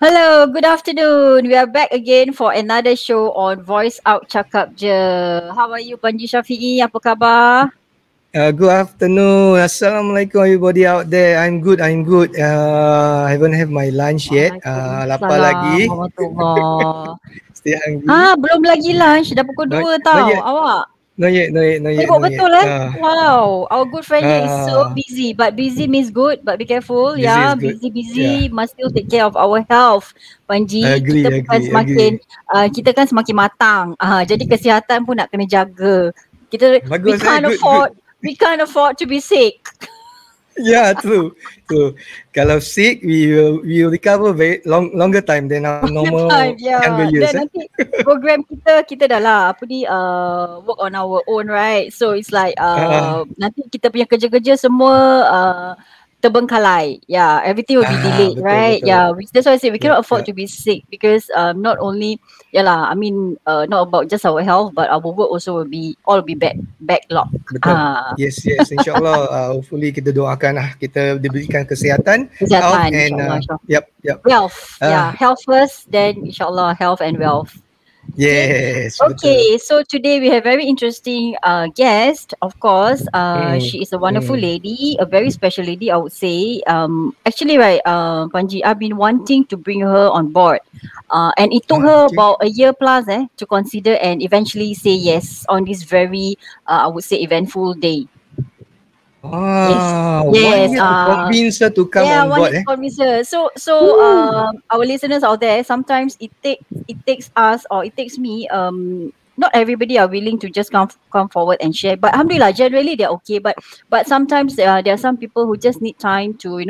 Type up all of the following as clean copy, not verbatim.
Hello, good afternoon. We are back again for another show on Voice Out Cakap Je. How are you, Panji Syafiee? Apa khabar? Good afternoon. Assalamualaikum everybody out there. I'm good. I haven't had my lunch yet. Lapar Waalaikumsalam lagi. warahmatullahi. Still hungry. Belum lagi lunch. Dah pukul Not, 2 not tau. yet. Awak? Sibuk Not yet. betul Wow, our good friend here is so Uh, busy. But busy means good. But be careful, Busy is yeah. good. Busy. Yeah. Must still take care of our health, Panji. Agree. Kita kan semakin matang. Jadi kesihatan pun nak kena jaga. We Bagus good. we can't afford to be sick. Yeah, true. Kalau sick, we will recover longer time than our normal younger years. Then nanti program kita dah lah work on our own, right? So it's like nanti kita punya kerja-kerja semua terbengkalai. Yeah, everything will be delayed, Betul, right? betul. Yeah, that's why I say we cannot afford Yeah. to be sick because not only not about just our health, but our work also will be backlog. Betul. Yes. InsyaAllah, hopefully kita doakan kita diberikan kesihatan, health and insyaAllah. Wealth. Health first, then insyaAllah health and wealth. Yes. Okay, so today we have very interesting guest. Of course, she is a wonderful lady, a very special lady, I would say. Actually, right, Panji, I've been wanting to bring her on board, and it took her about a year plus, to consider and eventually say yes on this very, I would say, eventful day. Yes. 1 year to convince her to come on board. Convince her. So our listeners out there, sometimes it takes us, or it takes me. Not everybody are willing to just come forward and share. But alhamdulillah, generally they're okay. But sometimes there are some people who just need time to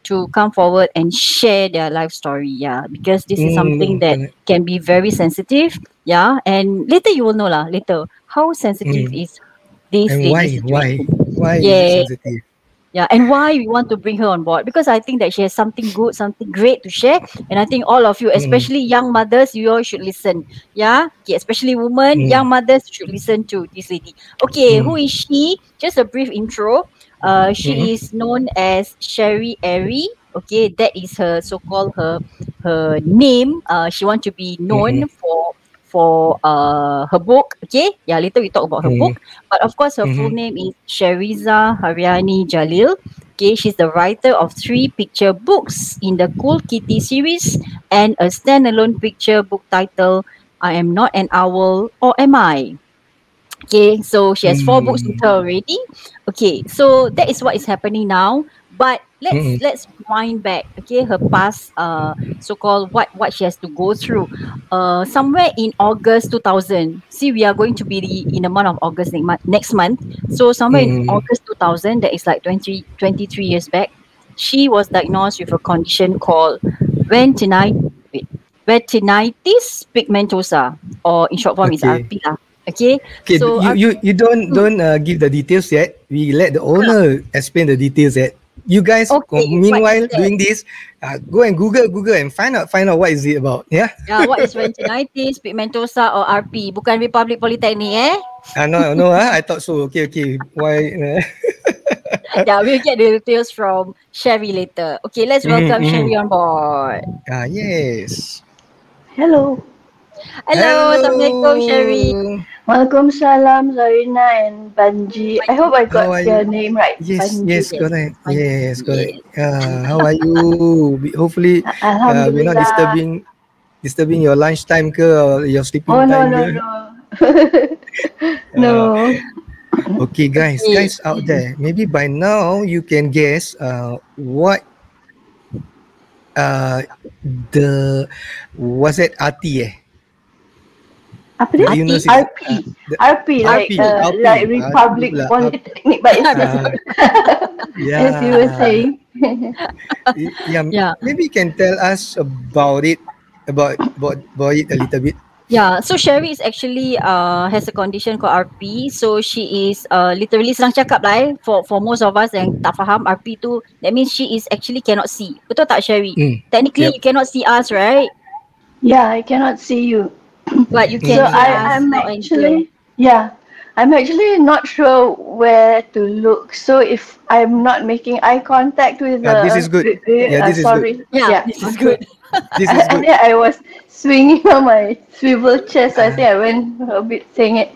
to come forward and share their life story. Yeah, because this is something that can be very sensitive. Yeah, and later you will know later how sensitive is this And lady situation. Why is it sensitive? Yeah, and why we want to bring her on board, because I think that she has something good, something great to share, and I think all of you, especially young mothers, you all should listen. Yeah, okay, especially women, young mothers should listen to this lady. Okay, who is she? Just a brief intro. She is known as Sherri Eri. Okay, that is her so-called her name. She want to be known for her book. Okay, yeah, later we talk about her book. But of course, her full name is Sherri Jalil. Okay, she's the writer of 3 picture books in the Cool Kitty series and a standalone picture book titled I Am Not an Owl, or Am I? Okay, so she has 4 books with her already. Okay, so that is what is happening now. But let's wind back. Okay, her past, so-called what she has to go through. Somewhere in August 2000. See, we are going to be in the month of August next month. So somewhere in August 2000, that is like 23 years back, she was diagnosed with a condition called retinitis pigmentosa, or in short form is RP. Okay. So you don't give the details yet. We let the owner explain the details yet. You guys, meanwhile doing this, go and Google and find out what is it about. Yeah. Yeah. What is retinitis pigmentosa or RP? Bukan Republic Polytechnic, No. I thought so. Okay. Why? Yeah, we'll get the details from Sherri later. Okay, let's welcome Sherri on board. Yes. Hello. Assalamualaikum, Sherri. Waalaikumsalam, Zarina and Panji. I hope I got your name right. Yes, correct. Yes, correct. How are you? Hopefully, we're not disturbing your lunchtime or your sleeping time. No. Okay, guys out there, maybe by now you can guess what what's that RT Apa dia? RP, like Republic Polytechnic, but it's as you were saying. Maybe you can tell us about it a little bit. Yeah, so Sherri is actually has a condition called RP. So she is literally, senang cakap lah for most of us yang tak faham RP tu, that means she is actually cannot see. Betul tak, Sherri? Technically you cannot see us, right? Yeah, I cannot see you. But you can. So I'm actually I'm actually not sure where to look. So if I'm not making eye contact with This is good. Yeah, this is good. sorry. Yeah, Yeah. this is good. This is I good. think I was swinging on my swivel chair, so I think I went a bit saying it.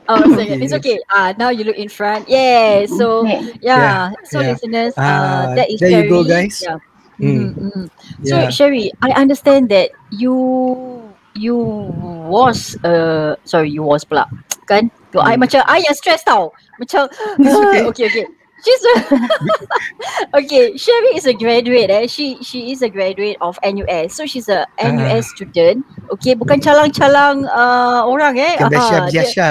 Oh, so yeah, Okay. it's okay. Now you look in front. Yeah. So Okay. Yeah. yeah. So Yeah. listeners, that is There you go, Sherri. guys. Yeah. Mm. So Yeah. Sherri, I understand that you was you was pula kan? I Mm. macam I yang stress tau. Macam It's okay. okay okay. She's okay. Sherri is a graduate. She is a graduate of NUS. So she's a Ah, NUS student. Okay, bukan calang-calang orang bukan Dia biasa-biasa.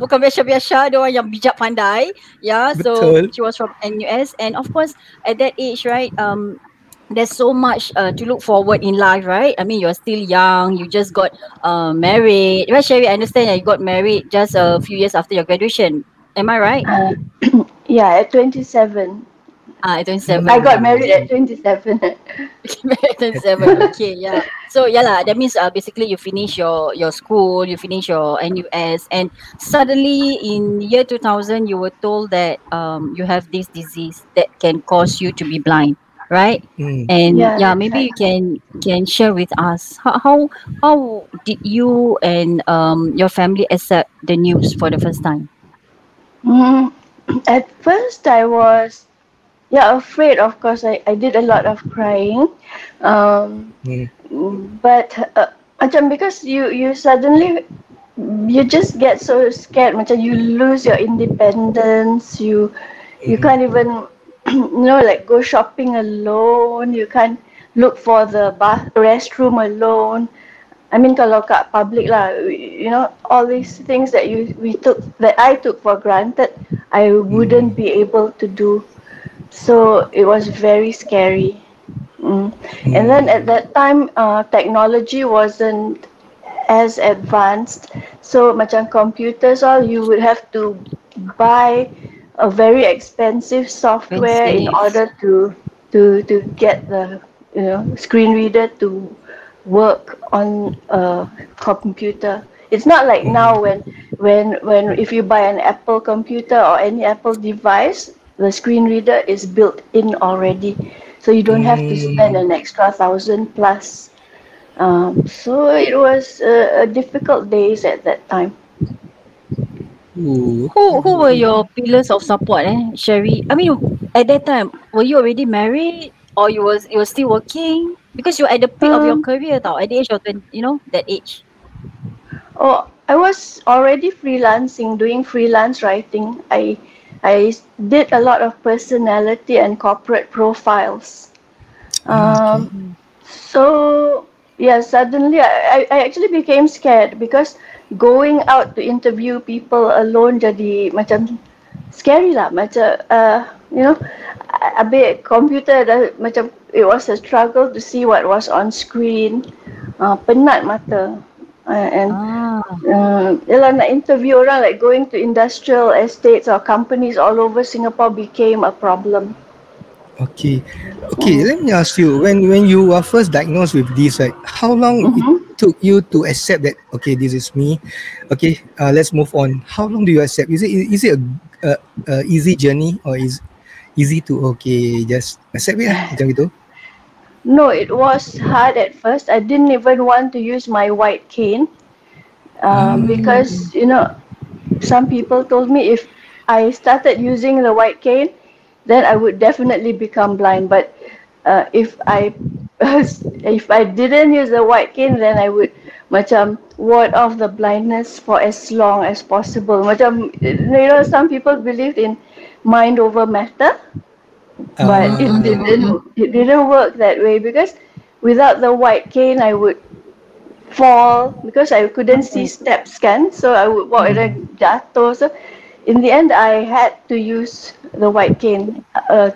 bukan biasa-biasa, dia orang yang bijak pandai. Yeah, so Betul. she was from NUS, and of course at that age, right? There's so much to look forward in life, right? I mean, you're still young. You just got married, right, Sherri? I understand that you got married just a few years after your graduation. Am I right? Uh, yeah, at 27. At 27. I got Mm. married at 27. Married at 27. Okay, yeah. So yeah lah. That means basically you finish your school, you finish your NUS, and suddenly in year 2000 you were told that you have this disease that can cause you to be blind, right? Mm. And Yeah, yeah, that's maybe right. you can share with us how did you and your family accept the news for the first time? Mm, at first, I was afraid. Of course, I did a lot of crying, um, Mm. but macam because you suddenly you just get so scared. Macam you lose your independence. You Mm. can't even like go shopping alone. You can't look for the restroom alone. I mean kalau kat public lah, all these things that I took for granted, I wouldn't Mm. be able to do. So it was very scary. Mm. And then at Mm. that time, technology wasn't as advanced. So macam computers all, you would have to buy a very expensive software in Expensive. order to get the screen reader to work on a computer. It's not like now Mm. when if you buy an Apple computer or any Apple device, the screen reader is built in already, so you don't have to spend Mm. an extra 1,000 plus. So it was a difficult days at that time. Ooh. Who were your pillars of support, Sherri? I mean, at that time, were you already married or you were still working? Because you're at the peak of your Um, career, tau, at the age of 20, that age. oh, I was already freelancing, doing freelance writing. I did a lot of personality and corporate profiles. Ah, okay. Um, so yeah, suddenly I actually became scared because going out to interview people alone jadi macam scary lah. Macam habis computer dah macam it was a struggle to see what was on screen. Penat mata. And Ah, yalah, nak interview orang, like going to industrial estates or companies all over Singapore became a problem. Okay. Okay, let me ask you, when you were first diagnosed with this, right, how long it took you to accept that, okay, this is me. Okay, let's move on. How long do you accept? Is it a easy journey, or is easy to, okay, just accept it lah, macam gitu? No, it was hard at first. I didn't even want to use my white cane because some people told me if I started using the white cane, then I would definitely become blind. But if I if I didn't use the white cane, then I would macam ward off the blindness for as long as possible. Macam some people believed in mind over matter, but it didn't work that way because without the white cane, I would fall because I couldn't see steps kan, so I would walk and then jatuh. So in the end, I had to use the white cane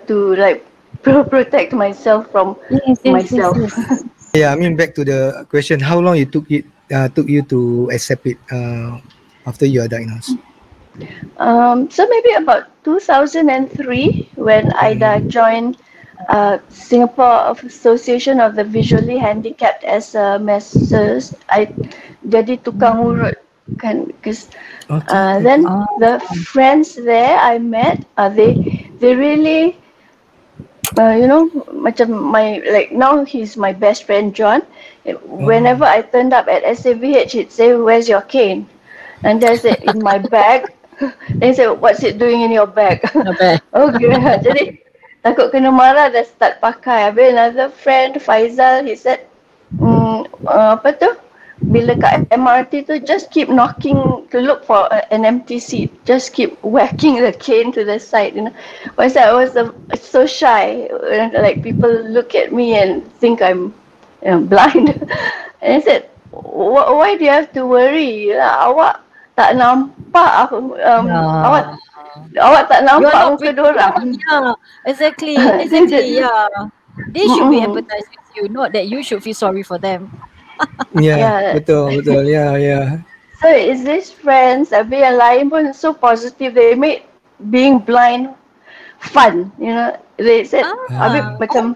to like protect myself from yes, yes, yes, myself. yes. Yeah, I mean, back to the question, how long it took you to accept it after you are diagnosed? So maybe about 2003 when I joined Singapore Association of the Visually Handicapped as a masseur. I jadi tukang urut Because Okay. then Ah, the friends there I met, they really macam like now he's my best friend John. Whenever I turned up at SAVH, he'd say, "Where's your cane?" And I said, "In my bag." Then he said, "What's it doing in your bag?" not bad. Okay, jadi takut kena marah dah start pakai. Habis another friend Faizal, he said, apa tu? Bila kat MRT tu, just keep knocking to look for an empty seat. Just keep whacking the cane to the side. I was so shy. Like people look at me and think I'm blind. And I said, why do you have to worry? Awak tak nampak aku, awak Yeah. awak tak You are nampak not muka pretty. dorang. Yeah, exactly. Exactly. Yeah. They should be Mm-mm. empathized with you, not that you should feel sorry for them. Yeah, Yeah. betul, betul. Yeah, yeah. So is these friends, habis yang lain pun so positive. They made being blind fun. They said, habis Ah. macam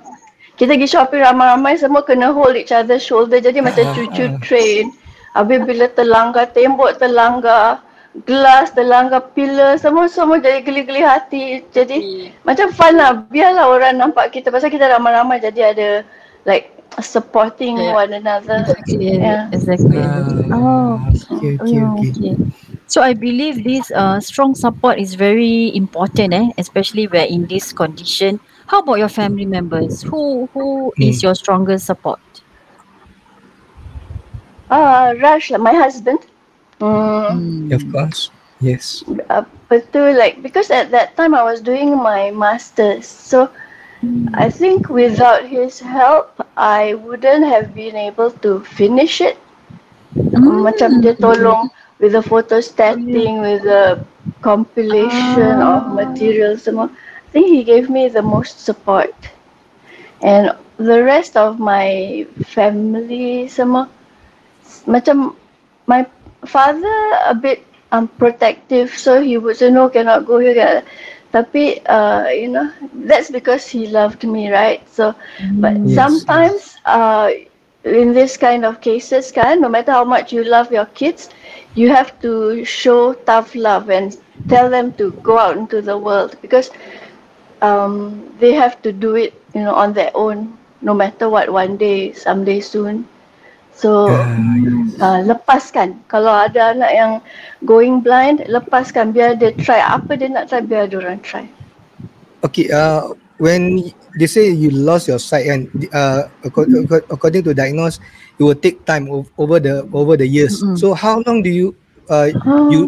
kita pergi shopping ramai-ramai semua kena hold each other shoulder. Jadi macam cucu Ah, train. Habis bila terlanggar tembok, terlanggar gelas, terlanggar pillar, semua jadi geli-geli hati. Jadi macam fun lah. Biarlah orang nampak kita. Pasal kita ramai-ramai jadi ada like supporting Yeah. one another. Exactly. Yeah. Exactly. Exactly. Oh. okay, okay, Yeah, okay. okay. So I believe this strong support is very important, especially we're in this condition. How about your family members? Who is Mm, your strongest support? Rush lah, my husband. Mm, of Hmm. course. Yes. Apa tu, like, because at that time I was doing my masters. So I think without his help, I wouldn't have been able to finish it. Macam dia tolong with the photostating, with the compilation of material semua. I think he gave me the most support. And the rest of my family semua, macam my father a bit protective, so he would say no, cannot go here. Tapi that's because he loved me, right? So but Yes. sometimes in this kind of cases kan, no matter how much you love your kids, you have to show tough love and tell them to go out into the world, because they have to do it on their own, no matter what, one day, someday soon. So lepaskan. Kalau ada anak yang going blind, lepaskan, biar dia try. Apa dia nak try, biar dia orang try. Okay. When they say you lost your sight, and according to diagnose, it will take time over the years. So how long do you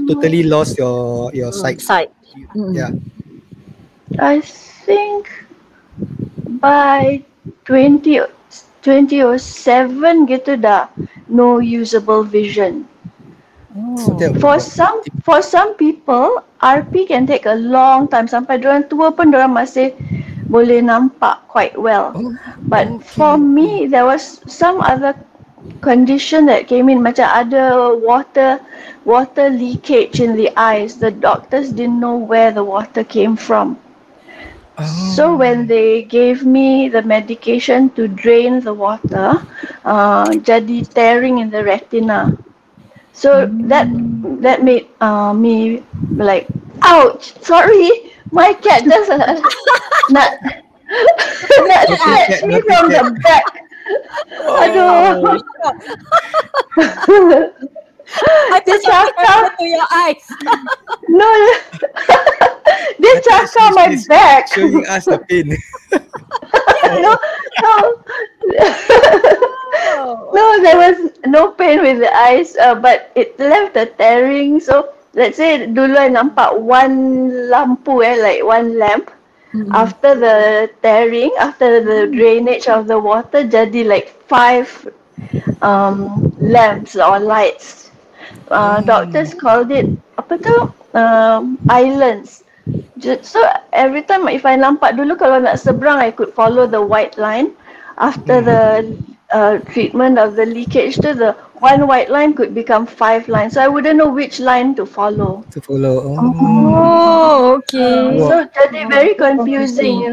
totally lost your sight? Side. Yeah. I think by 2007 gitu dah no usable vision. So that For some people, RP can take a long time. Sampai diorang tua pun diorang masih boleh nampak quite well. But for me, there was some other condition that came in. Macam ada water leakage in the eyes. The doctors didn't know where the water came from. So when they gave me the medication to drain the water, jadi tearing in the retina. So that made me like, ouch! Sorry, my cat just not scratch me from the back. Aduh. Dia cakap To your eyes. no. Dia cakap my back. showing us the pain. No. No, there was no pain with the eyes, but it left a tearing. So let's say dulu I nampak one lampu, like one lamp. After the tearing, after the drainage of the water, jadi like 5 lamps or lights. Doctors called it apa tu? Islands. So every time if I nampak dulu, kalau nak seberang, I could follow the white line. After the treatment of the leakage, to the one white line could become 5 lines. So I wouldn't know which line to follow. To follow. Oh, okay. So jadi very confusing,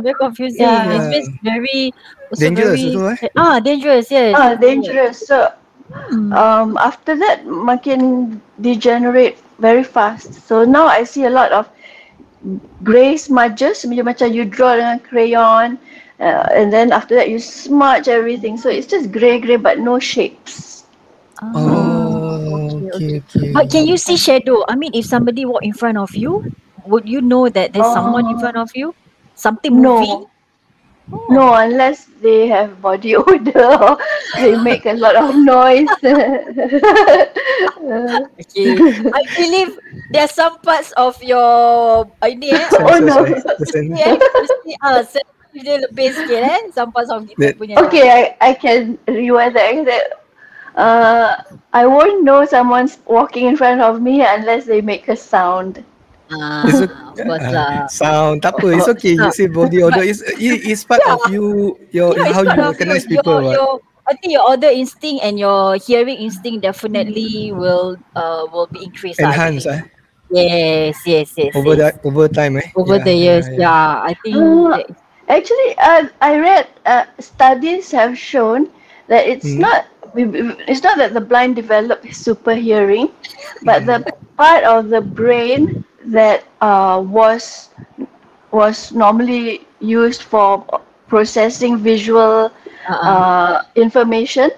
Very confusing. Yeah. It's just very also Dangerous very also, dangerous, yes. dangerous. So Hmm. After that makin degenerate very fast. So now I see a lot of grey smudges, macam you draw dengan crayon, and then after that you smudge everything. So it's just grey but no shapes. Oh, Okay, okay, okay. okay. But can you see shadow? I mean, if somebody walk in front of you, would you know that there's someone in front Uh, of you? Something moving? no, Oh, no, unless they have body odor or they make a lot of noise. okay. I believe there are some parts of your ini Oh Senses, no. sensitive right? The sen- mesti sensitive dia lebih sikit some parts of kita that punya lah. Okay, I can rewind that. I won't know someone's walking in front of me unless they make a sound. it's a Of course lah. sound. Tak apa, it's okay. You Ah, say body but odor. It's part of yeah, you. Your yeah, it's how part you of you. recognize people. What? I think your other instinct and your hearing instinct definitely will be increased lah, I Enhance, believe. Yes, yes, yes, yes. over time, eh? Over Yeah, the yeah, years, yeah. yeah, I think Uh, that is, Actually, I read studies have shown that Mm, it's not that the blind develop super hearing, but mm, the part of the brain that was normally used for processing visual uh-uh. information.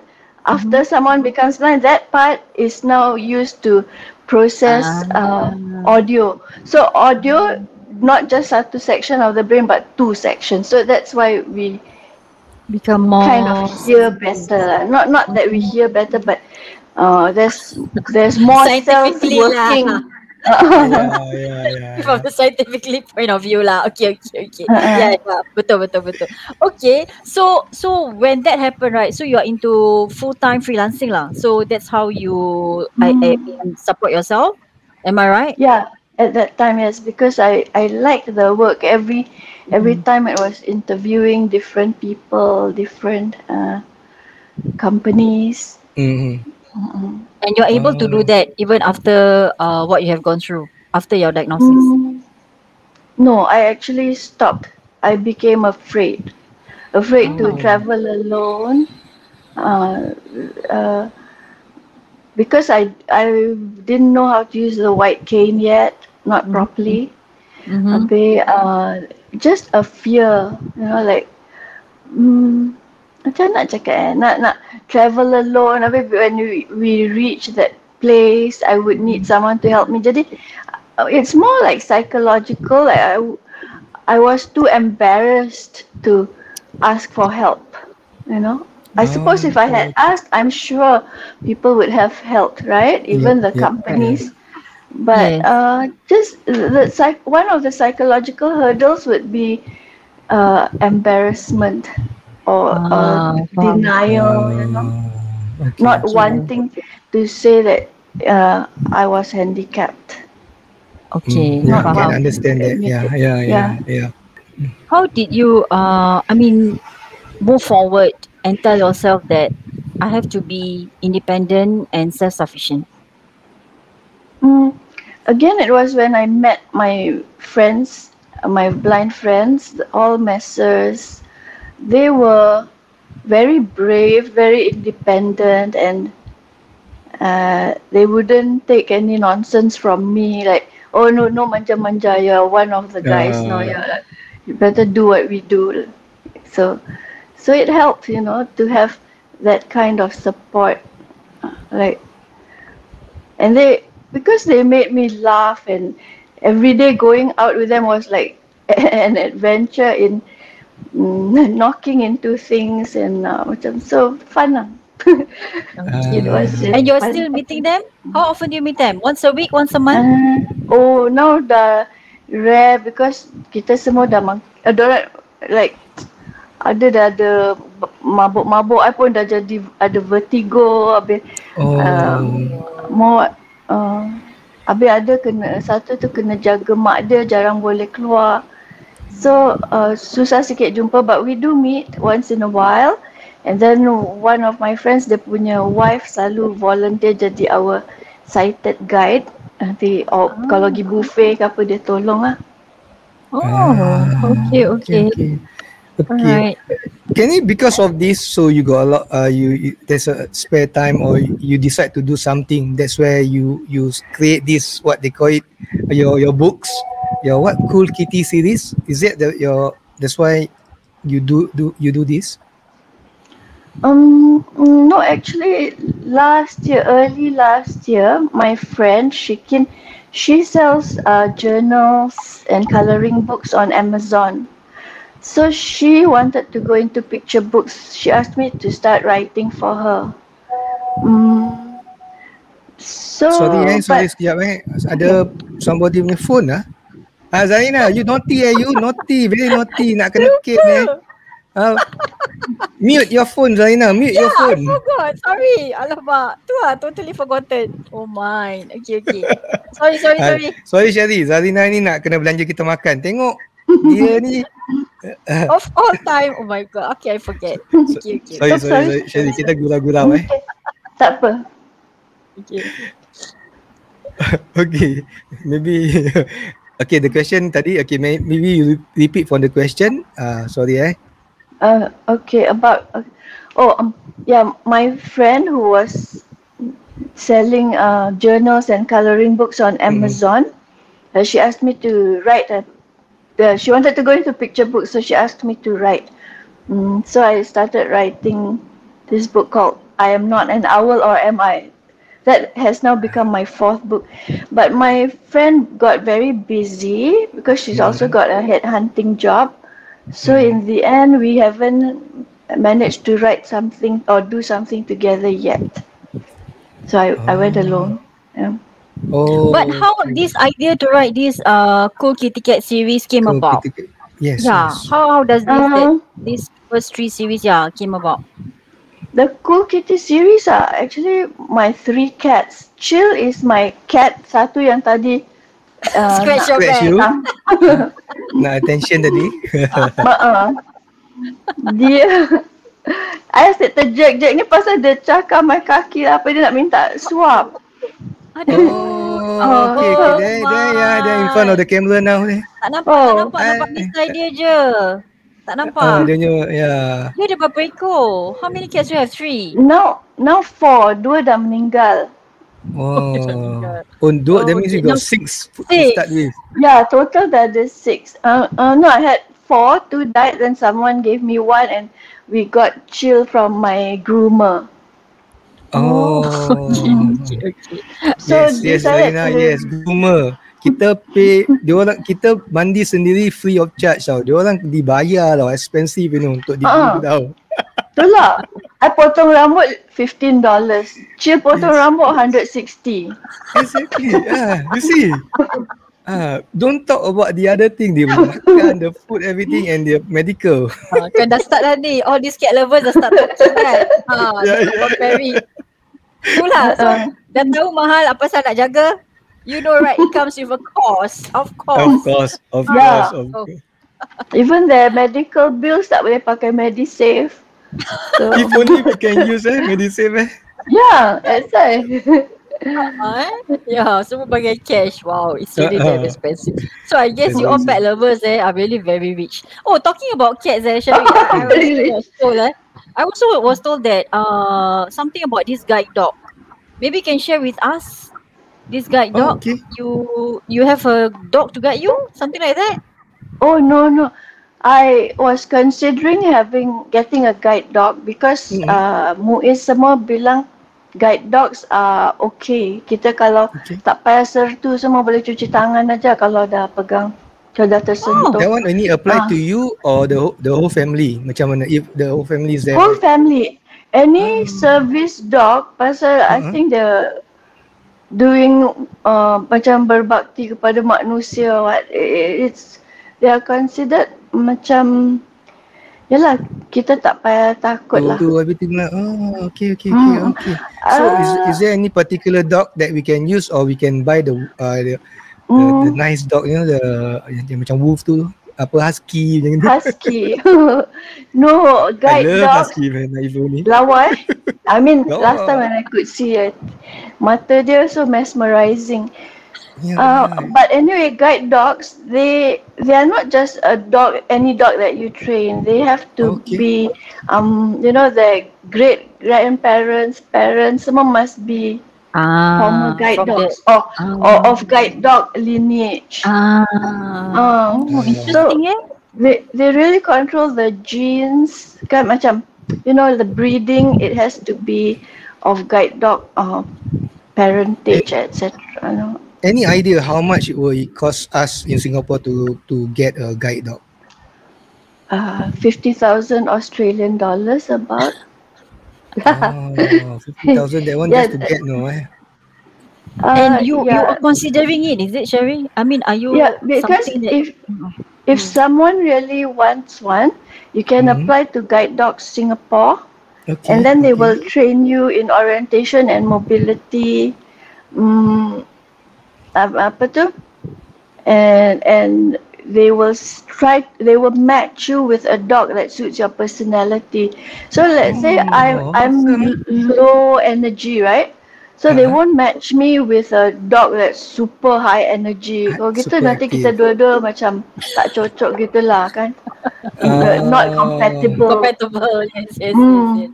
Mm-hmm. After someone becomes blind, that part is now used to process Ah, audio. So audio, not just satu section of the brain, but two sections. So that's why we become kind of more hear sensitive. better. Not that we Mm. hear better, but there's more cells Scientifically lah. working. yeah, yeah, yeah, From yeah. the scientifically point of view lah. Okay, okay, okay. Yeah, Uh, yeah. Betul, betul, betul. Okay, so when that happened, right? So you're into full time freelancing lah. So that's how you I mm, mean, support yourself. Am I right? yeah, at that time, yes, because I liked the work. Every Mm. time it was interviewing different people, different companies. Mm-hmm. And you're able to do Oh, that even after what you have gone through after your diagnosis. Mm, no, I actually stopped. I became afraid to Oh. oh, travel alone. Uh, uh, because I didn't know how to use the white cane yet, not Mm-hmm. properly. Mm-hmm. Habis, just a fear, like macam nak cakap nak travel alone. Habis when we reach that place, I would need someone to help me. Jadi it's more like psychological. Like I was too embarrassed to ask for help. You know, I suppose if I okay, had okay. asked, I'm sure people would have helped, right? Yep, Even the yep, yeah. companies. But Yes. just one of the psychological hurdles would be embarrassment or Faham. denial, Okay, not okay. Okay. wanting to say that I was handicapped, Okay. Yeah, not can Faham. wanting to understand that. admit Yeah, it. yeah, yeah, Yeah. yeah. How did you I mean move forward and tell yourself that I have to be independent and self-sufficient? Mm. Again, it was when I met my friends, my blind friends, all messers. They were very brave, very independent, and they wouldn't take any nonsense from me. Like, oh no, no manja manja, you're one of the guys. No, Uh, yeah, like, you better do what we do. So, so it helped, to have that kind of support. Like, and because they made me laugh, and every day going out with them was like an adventure in knocking into things, and macam so fun lah. It Okay. was And just you're fun. still meeting them? How often do you meet them? Once a week, once a month? Oh, now dah rare because kita semua dah dorang like ada mabuk-mabuk. I pun dah jadi ada vertigo. Habis uh, oh, more uh, habis ada satu tu kena jaga mak dia, jarang boleh keluar. So susah sikit jumpa, but we do meet once in a while. And then one of my friends, dia punya wife selalu volunteer jadi our sighted guide. Nanti kalau Ah. pergi buffet ke apa, dia tolong lah. Oh, ah, okay, okay, okay. okay, okay. Alright. can it because of this? So you got a lot. You there's a spare time, or you decide to do something. That's where you create this, what they call it, your books, your what, cool kitty series. Is it your, that's why you do this? No, actually, early last year, my friend Shikin, she sells journals and coloring books on Amazon. So she wanted to go into picture books. She asked me to start writing for her. Mm, Sorry but sekejap okay. Ada somebody punya phone lah. Zarina, you naughty you naughty, very naughty, nak kena cane Lupa. Ah, mute your phone, Zarina, mute your I phone. forgot. Sorry. Alamak. Tu lah, totally forgotten. Oh my. Okay. Sorry. Sorry Sherri, Zarina ni nak kena belanja kita makan. Tengok dia ni. Of all time. Oh my god. Okay, I forget. Okay. Sorry Sherri, kita gurau-gurau Tak apa. Okay. Okay, maybe okay, the question tadi, okay, maybe you repeat for the question. Sorry Okay, about my friend who was selling journals and coloring books on Amazon. She asked me to write she wanted to go into picture books, so she asked me to write. So I started writing this book called I Am Not an Owl, or Am I? That has now become my 4th book. But my friend got very busy because she's also got a headhunting job. So in the end, we haven't managed to write something or do something together yet. So I went alone. Yeah. But how this idea to write this Cool Kitty Cat series came about? Yes. How does this first 3 series came about? The Cool Kitty series are actually my 3 cats. Chill is my cat, satu yang tadi scratch your back. Nak attention tadi. Dia I asyik terjek-jek ni pasal dia cakap my kaki apa dia nak minta suap. Okay. There in front of the camera now ni. Tak nampak beside dia je. Tak nampak. Dia ada berapa ekor? How many cats you have? 3? Now 4, 2 dah meninggal. That means you got 6 to start with. Yeah, total dah ada 6. No, I had 4, 2 died, then someone gave me 1, and we got Chill from my groomer. Okay. So yes, Zarina, yes, groomer. Kita pay, kita mandi sendiri free of charge tau. Dia orang dibayar tau, expensive untuk dibunuh tau. Itulah. I potong rambut $15. Chill potong rambut $160. Exactly. You see. Don't talk about the other thing. Dia makan, the food, everything, and the medical. Kan dah start dah ni. All these cat lovers dah start talking kan. Comparing. Itulah. So, dah tahu mahal apa pasal nak jaga. You know right, it comes with a cost. Of course. Even the medical bills tak boleh pakai Medisave. So, if only we can use Medisave. Yeah, that's right. Semua pakai cash. Wow, it's really very expensive. So I guess you all pet lovers are really very rich. Oh, talking about cats, Sherri, I also was told that something about this guide dog. Maybe you can share with us this guide dog. Okay. You have a dog to guide you? Something like that? Oh no. I was considering getting a guide dog because Muiz semua bilang guide dogs are okay. Kita kalau tak payah sertu, semua boleh cuci tangan aja kalau dah pegang, kalau dah tersentuh. That one only apply to you or the whole family? Macam mana if the whole family is there? Whole family. Any service dog, pasal I think they're doing macam berbakti kepada manusia. They are considered macam, yalah, kita tak payah takut lah. Do everything lah. Okay. So is there any particular dog that we can use, or we can buy the nice dog, you know, the macam wolf tu, apa, husky macam tu? Husky. No, guide dog. I love husky man, ni. Lawa I mean, last time when I could see it, mata dia so mesmerizing. Yeah. But anyway, guide dogs, they are not just a dog, any dog that you train. They have to Okay. be, their great grandparents, parents, someone must be former guide From the dogs or ah of guide dog lineage. oh, So interesting, eh? they really control the genes kan macam the breeding, it has to be of guide dog parentage, etc. Any idea how much it will cost us in Singapore to get a guide dog? 50,000 Australian dollars about. Oh, 50,000. That one just Yeah, to get no eh. And you are yeah, considering it, is it, Sherry? I mean, are yeah. you Because something that if mm, someone really wants one, you can Mm. apply to Guide Dogs Singapore, and Okay. then they Okay. will train you in orientation and mobility. Um, apa tu? And they will match you with a dog that suits your personality. So let's say Oh, I'm awesome. low energy, right? So they Uh-huh. won't match me with a dog that's super high energy. Kalau gitu Super nanti kita active. dua-dua macam tak cocok gitulah kan. Not compatible. compatible? Yes, yes, yes, yes. Hmm.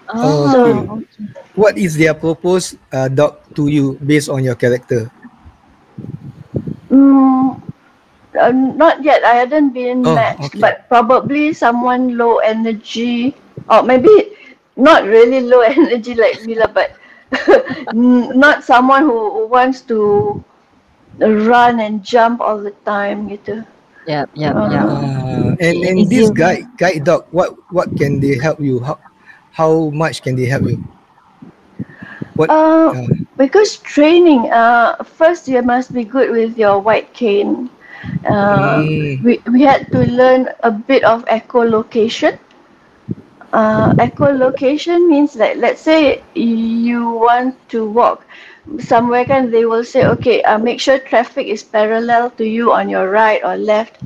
Ah, Okay. So okay. What is their proposed dog to you based on your character? mm, not yet. I hadn't been Oh, matched, okay. but probably someone low energy, or maybe not really low energy like me lah, but not someone who wants to run and jump all the time gitu. Yep, yep, yep. Uh, And this Easier. guide dog, what can they help you? How much can they help you? What? uh, Uh, because training, first you must be good with your white cane. mm, We had to learn a bit of echolocation. Echolocation means that let's say you want to walk somewhere kan, they will say okay, make sure traffic is parallel to you on your right or left,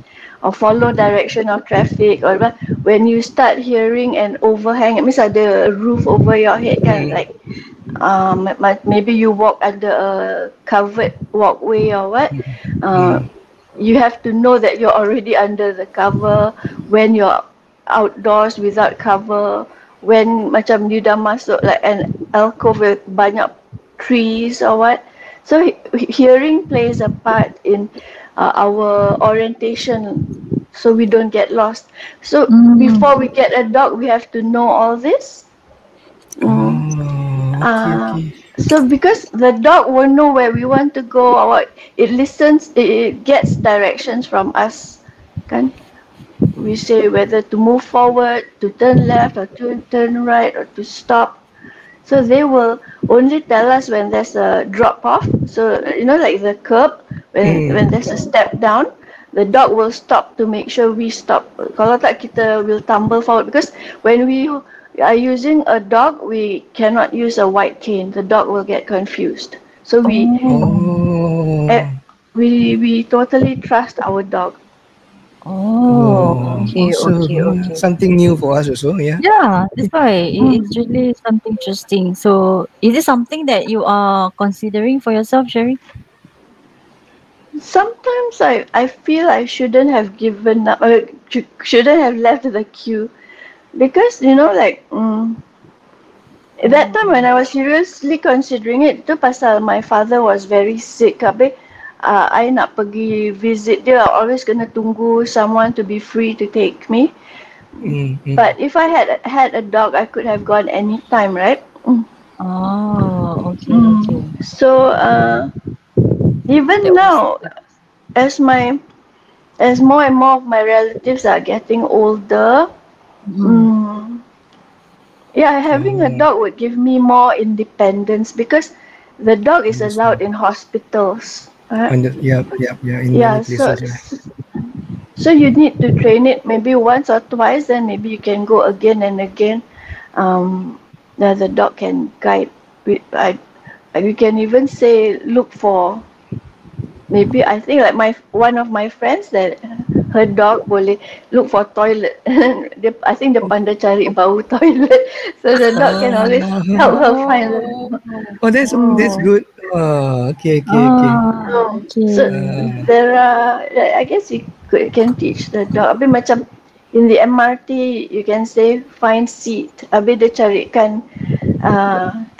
or follow direction of traffic, or when you start hearing an overhang, it means ada roof over your head kan, mm, like maybe you walk under a covered walkway or what, uh, mm, you have to know that you're already under the cover. When you're outdoors without cover, when macam you dah masuk like an alcove with banyak trees or what. So hearing plays a part in our orientation, so we don't get lost. So Mm, before we get a dog, we have to know all this. Mm. oh, okay, okay. So because the dog will know where we want to go or what, it listens, it gets directions from us. Kan? We say whether to move forward, to turn left, or to turn right, or to stop. So they will only tell us when there's a drop off. So like the curb, when Mm. there's a step down, the dog will stop to make sure we stop. Kalau tak, kita will tumble forward, because when we are using a dog, we cannot use a white cane. The dog will get confused. So oh, eh, Oh, we totally trust our dog. oh, oh, okay, awesome. okay, okay. Something new for us also, yeah. Yeah, that's why it's Mm. really something interesting. So, is it something that you are considering for yourself, Sherry? Sometimes I feel I shouldn't have given up, shouldn't have left the queue, because like at that time when I was seriously considering it, tu pasal my father was very sick. Habis I nak pergi visit dia, always kena tunggu someone to be free to take me. Mm, mm. But if I had a dog, I could have gone anytime, right? Oh, okay, okay. So even That was now, as more and more of my relatives are getting older, mm, mm, yeah, having a Oh, dog would give me more independence, because the dog is allowed understand. in hospitals. Right? Yeah, in many Yeah, so places, yeah. so you need to train it maybe once or twice, then maybe you can go again and again. The dog can guide. You can even say look for, maybe I think like one of my friends that her dog boleh look for toilet. I think dia pandai cari bau toilet, so the dog can always help her find Oh, the. oh, that's Mm. good. Oh, okay, okay, okay. So Okay. there are, I guess can teach the dog. Habis macam in the MRT you can say find seat. Habis dia carikan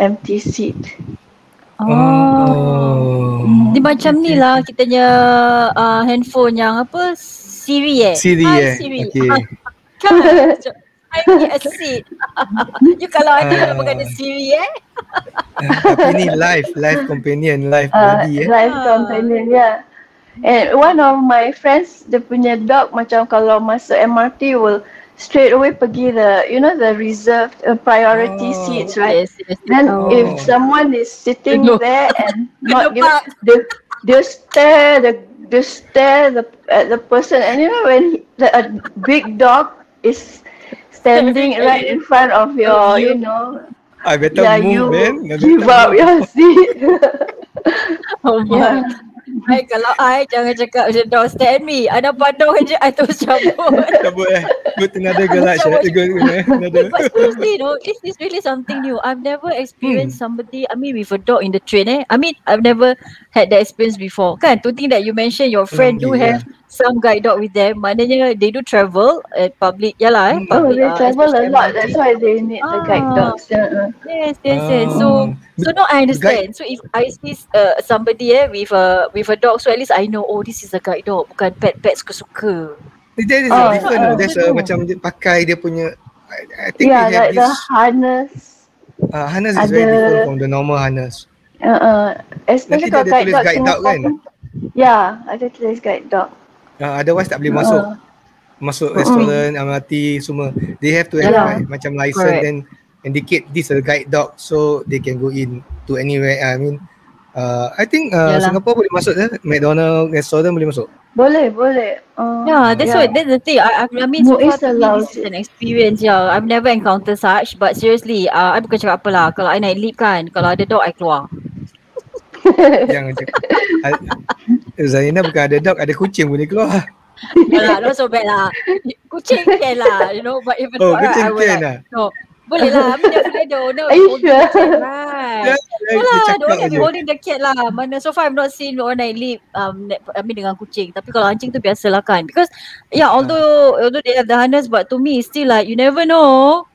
empty seat. Oh. Oh, Dia macam ni okay, lah okay. kitanya handphone yang apa Siri Siri Hi Siri. okay. Kan? So, find me a seat. You kalau ada pakai Ah, ada Siri tapi ni live companion, live buddy Life Ah. companion, yeah. And one of my friends, dia punya dog macam kalau masuk MRT will straight away pergi the reserved priority Oh, seats, right? Yes, yes, yes. Then if Oh. someone is sitting Tengok. there and Kena not given, bug. they stare at the person, and when a big dog is Staring standing at right you. in front of Of your, you. I better yeah, move, man. you I give better up move. your seat. Oh my. Yeah. Kalau jangan cakap macam don't stand me. I dah pandang je, I terus cabut. Cabut Good another girl lah. Cabut. Another. But seriously, this is really something new. I've never experienced somebody, I mean, with a dog in the train. I mean, I've never had that experience before. Kan, to think that you mentioned your friend do Normally, have yeah. some guide dog with them. Maknanya they do travel at public, Oh, public, they travel a especially lot. MRT. That's why they need the guide Ah, dogs. Yeah. yes, yes, yes. So, Oh, so now I the guy. understand. So if I see somebody with a dog, so at least I know, oh, this is a guide dog, bukan pet suka-suka. There is a Oh, different. There's a No. macam dia pakai dia punya. I think they yeah, have like the this harness. harness is very different Ada, from the normal harness. especially Nanti dia kalau ada guide tulis dog guide dog Singapore kan? pun. Yeah, ada tulis guide dog. Otherwise tak boleh masuk restoran, MRT semua. They have to have Yeah. like, macam license Correct. then indicate this a guide dog so they can go in to anywhere. I mean, I think Yalah. Singapore boleh masuk McDonald restoran boleh masuk. Boleh. Yeah, that's why that's the thing. I mean, so far Muiz to me this allows is an it. experience. Yeah, I've never encountered such. But seriously, I bukan cakap apa lah. Kalau I naik lift kan, kalau ada dog, I keluar. Jangan cakap. Zaina bukan ada dog, ada kucing boleh keluar. Alah, not so bad lah. Kucing can lah, but if a Oh, dog, right, kucing I will can like, lah. no. Boleh lah. I mean, definitely the owner Are you will holding the sure? cat, right? Dia Yeah lah, the cakap owner will be je. holding the cat lah. Mana so far I've not seen orang naik lift, I mean dengan kucing. Tapi kalau anjing tu biasa lah kan. Because, yeah, although they have the harness, but to me, it's still like, you never know.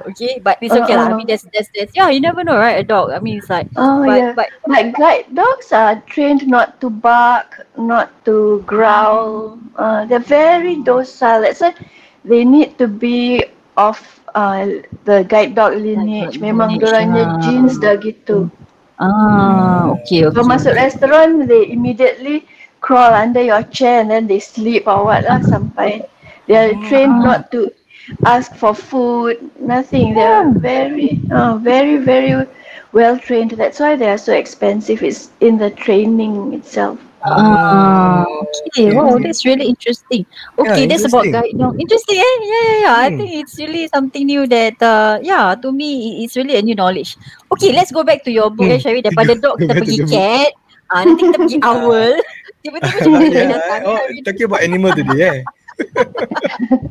Okay, but it's okay lah. I mean, that's yeah, you never know, right? A dog. I mean, it's like, Oh, yeah. but But guide dogs are trained not to bark, not to growl. They're very docile. That's why they need to be of the guide dog lineage. Memang lineage, dorangnya genes dah gitu. okay. Kalau masuk restoran, they immediately crawl under your chair and then they sleep or what lah sampai. They are trained not to ask for food, nothing. They are very, very well trained. That's why they are so expensive. It's in the training itself. Okay. Wow, okay. that's really interesting. Okay, that's about interesting. guide dog. Interesting, eh? Yeah. I think it's really something new that, to me, it's really a new knowledge. Okay, let's go back to your book, Sherri. Daripada dog, kita Go back to pergi the book. cat. Nanti kita pergi owl. Tiba-tiba macam mana dia datang. Talking about animal today,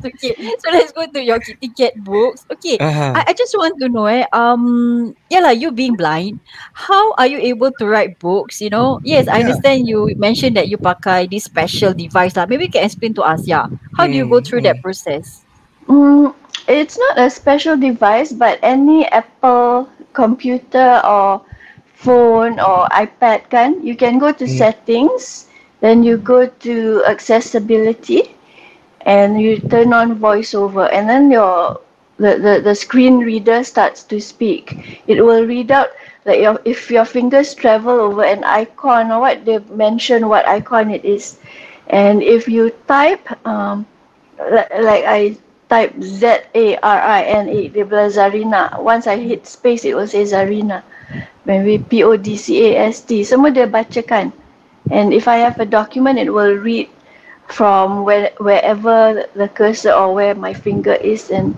Okay, so let's go to your kitty cat books. Okay, Uh-huh. I just want to know, you being blind, how are you able to write books? Yes, I Yeah. understand you mentioned that you pakai this special device lah. Maybe you can explain to us, how do you go through that process? It's not a special device, but any Apple computer or phone or iPad you can go to settings, then you go to accessibility, and you turn on voiceover, and then the screen reader starts to speak. It will read out like if your fingers travel over an icon or what, they mention what icon it is. And if you type like I type Zarina, dia bilang Zarina. Once I hit space, it will say Zarina. Maybe PODCAST. Semua dia bacakan. And if I have a document, it will read from wherever the cursor or where my finger is, and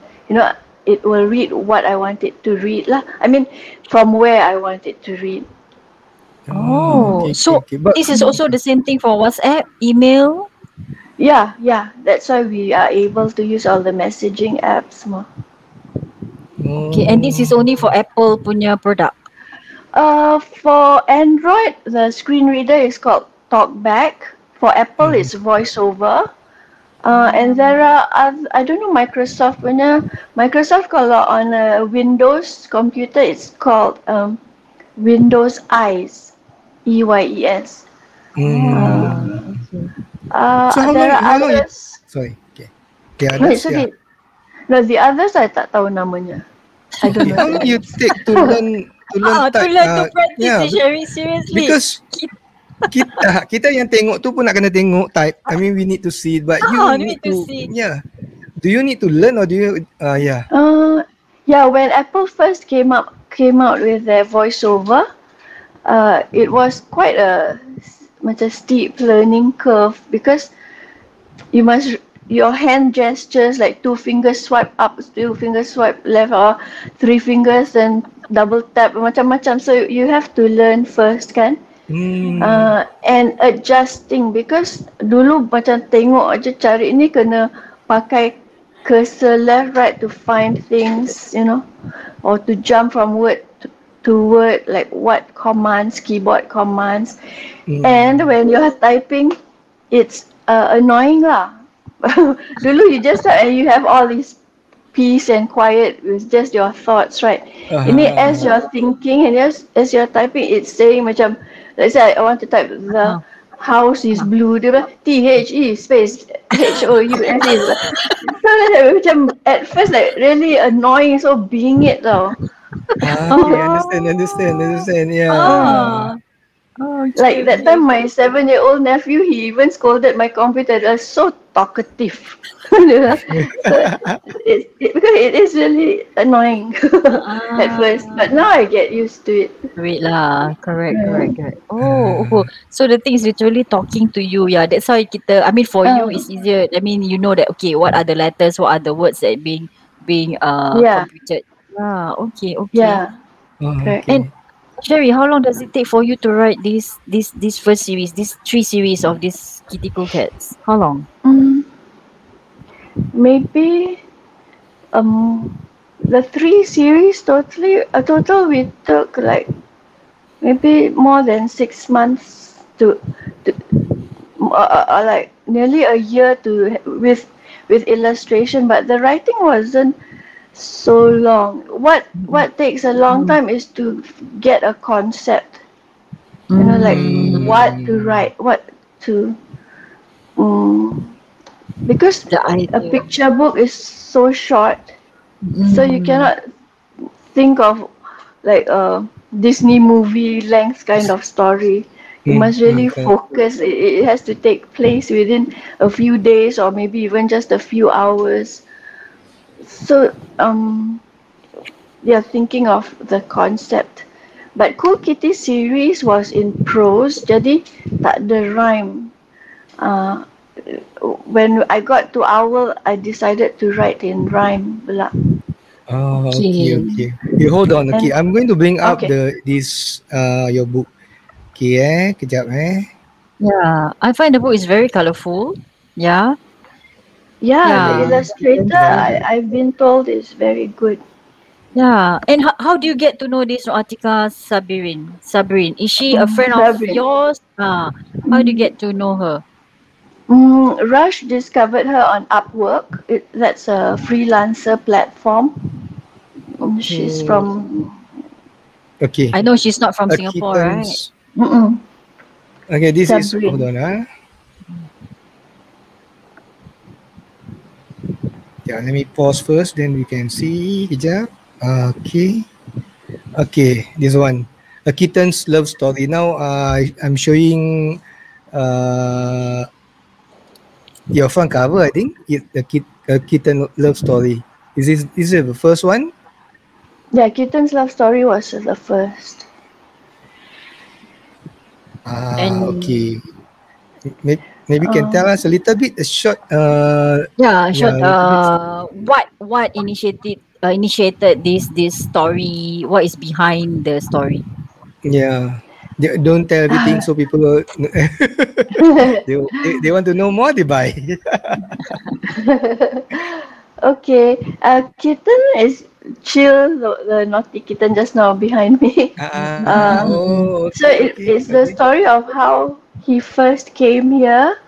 it will read what I want it to read lah. I mean, from where I want it to read. So But this is also the same thing for WhatsApp, email. Yeah. That's why we are able to use all the messaging apps more. Okay, and this is only for Apple punya product. For Android, the screen reader is called TalkBack. For Apple, it's VoiceOver. And there are I don't know Microsoft punya. Microsoft kalau on a Windows computer, it's called Windows Eyes, EYES. Okay. So There are how long it, others. sorry, okay. The Wait, others, yeah. sorry. No, the others I tak tahu namanya. I don't Okay, know how long the you names. take to learn To type? learn to practice, Yeah, Sherri, seriously. because kita yang tengok tu pun nak kena tengok type. I mean, we need to see it, but you You need need to to, see. yeah. Do you need to learn or do you? Yeah. Yeah, when Apple first came out with their voiceover, it was quite a macam steep learning curve because you must your hand gestures like two fingers swipe up, two fingers swipe left, or three fingers and double tap macam-macam. So you have to learn first kan. And adjusting because dulu macam tengok aja cari ni kena pakai cursor left right to find things, or to jump from word to word, like what commands, keyboard commands. And when you're typing, it's annoying lah. Dulu you just type and you have all this peace and quiet with just your thoughts, right? Ini as you're thinking and as you're typing, it's saying macam, let's say I want to type the house is blue, dia bilang THE space HOUSE. So macam at first like really annoying, so bingit tau. Okay, understand. Yeah. Like that time, my 7-year-old nephew, he even scolded my computer. That's so talkative. So because it is really annoying at first, but now I get used to it. Wait lah, correct. Oh, so the thing is literally talking to you. Yeah, that's how kita. I mean, for you it's easier. I mean, you know that okay, what are the letters, what are the words that being Yeah. computed. Okay. Yeah. Correct. And Sherri, how long does it take for you to write this first series, these 3 series of these Kitty Cool Cats? How long? Maybe the 3 series total we took like maybe more than 6 months to like nearly a year to with illustration, but the writing wasn't so long. What takes a long time is to get a concept. Like what to write, what to because a picture book is so short, so you cannot think of like a Disney movie length kind of story. You must really focus. It has to take place within a few days or maybe even just a few hours. So thinking of the concept. But Cool Kitty series was in prose, jadi tak ada rhyme. When I got to Owl, I decided to write in rhyme pula. Okay. You hold on. Okay, I'm going to bring up this your book. Okay, kejap Yeah, I find the book is very colorful. Yeah. The illustrator, I've been told, is very good. Yeah, and how do you get to know this Atika Sabirin? Is she a friend of yours? How do you get to know her? Rush discovered her on Upwork. That's a freelancer platform. She's from. Okay. I know she's not from Singapore, right? Okay, this is hold on. Yeah, let me pause first, then we can see. Kejap. Okay, this one. A kitten's love story. Now, I'm showing your front cover. I think a kitten love story. Is it the first one? Yeah, kitten's love story was the first. Okay. Maybe can tell us a little bit, a short. What initiated this story? What is behind the story? Yeah, don't tell everything so people will, they want to know more. They buy. Okay, kitten is Chill, the naughty kitten just now behind me. So Okay, it's the story of how he first came here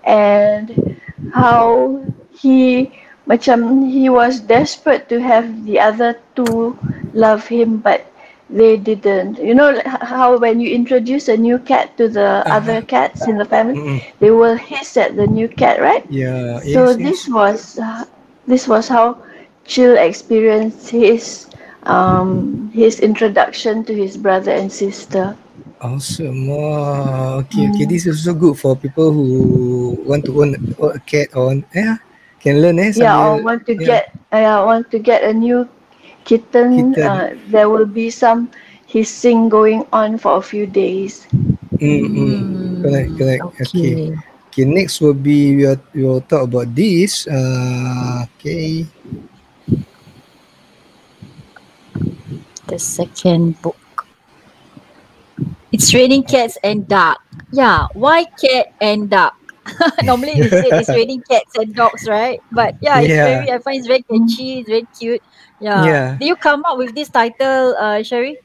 and how he he was desperate to have the other two love him, but they didn't. You know how when you introduce a new cat to the other cats in the family, Mm-mm. they will hiss at the new cat, right? Yeah, So yes, yes. this was how Chill experienced his introduction to his brother and sister. Awesome. Wow. Okay, okay. This is so good for people who want to own a cat or yeah, can learn Yeah, or sambil yeah, want to get a new kitten. kitten. There will be some hissing going on for a few days. Correct, correct. Okay. Okay. Okay, next will be we will talk about this. Okay. The second book. It's raining cats and duck. Yeah, why cat and duck? Normally they say it's raining cats and dogs, right? But yeah, it's Yeah, very. I find it's very catchy. It's very cute. Yeah. yeah. Did you come up with this title, Sherry?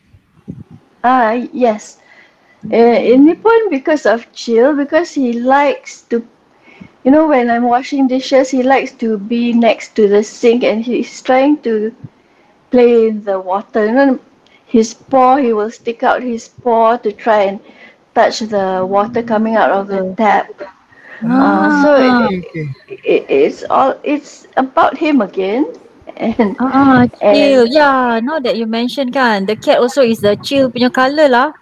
Yes. In Nippon, because of Chill, because he likes to, when I'm washing dishes, he likes to be next to the sink and he's trying to play in the water. He will stick out his paw to try and touch the water coming out of the tap. So Ah, Okay, okay. it's about him again, and chill. and Yeah, now that you mention kan, the cat also is the chill punya colour lah.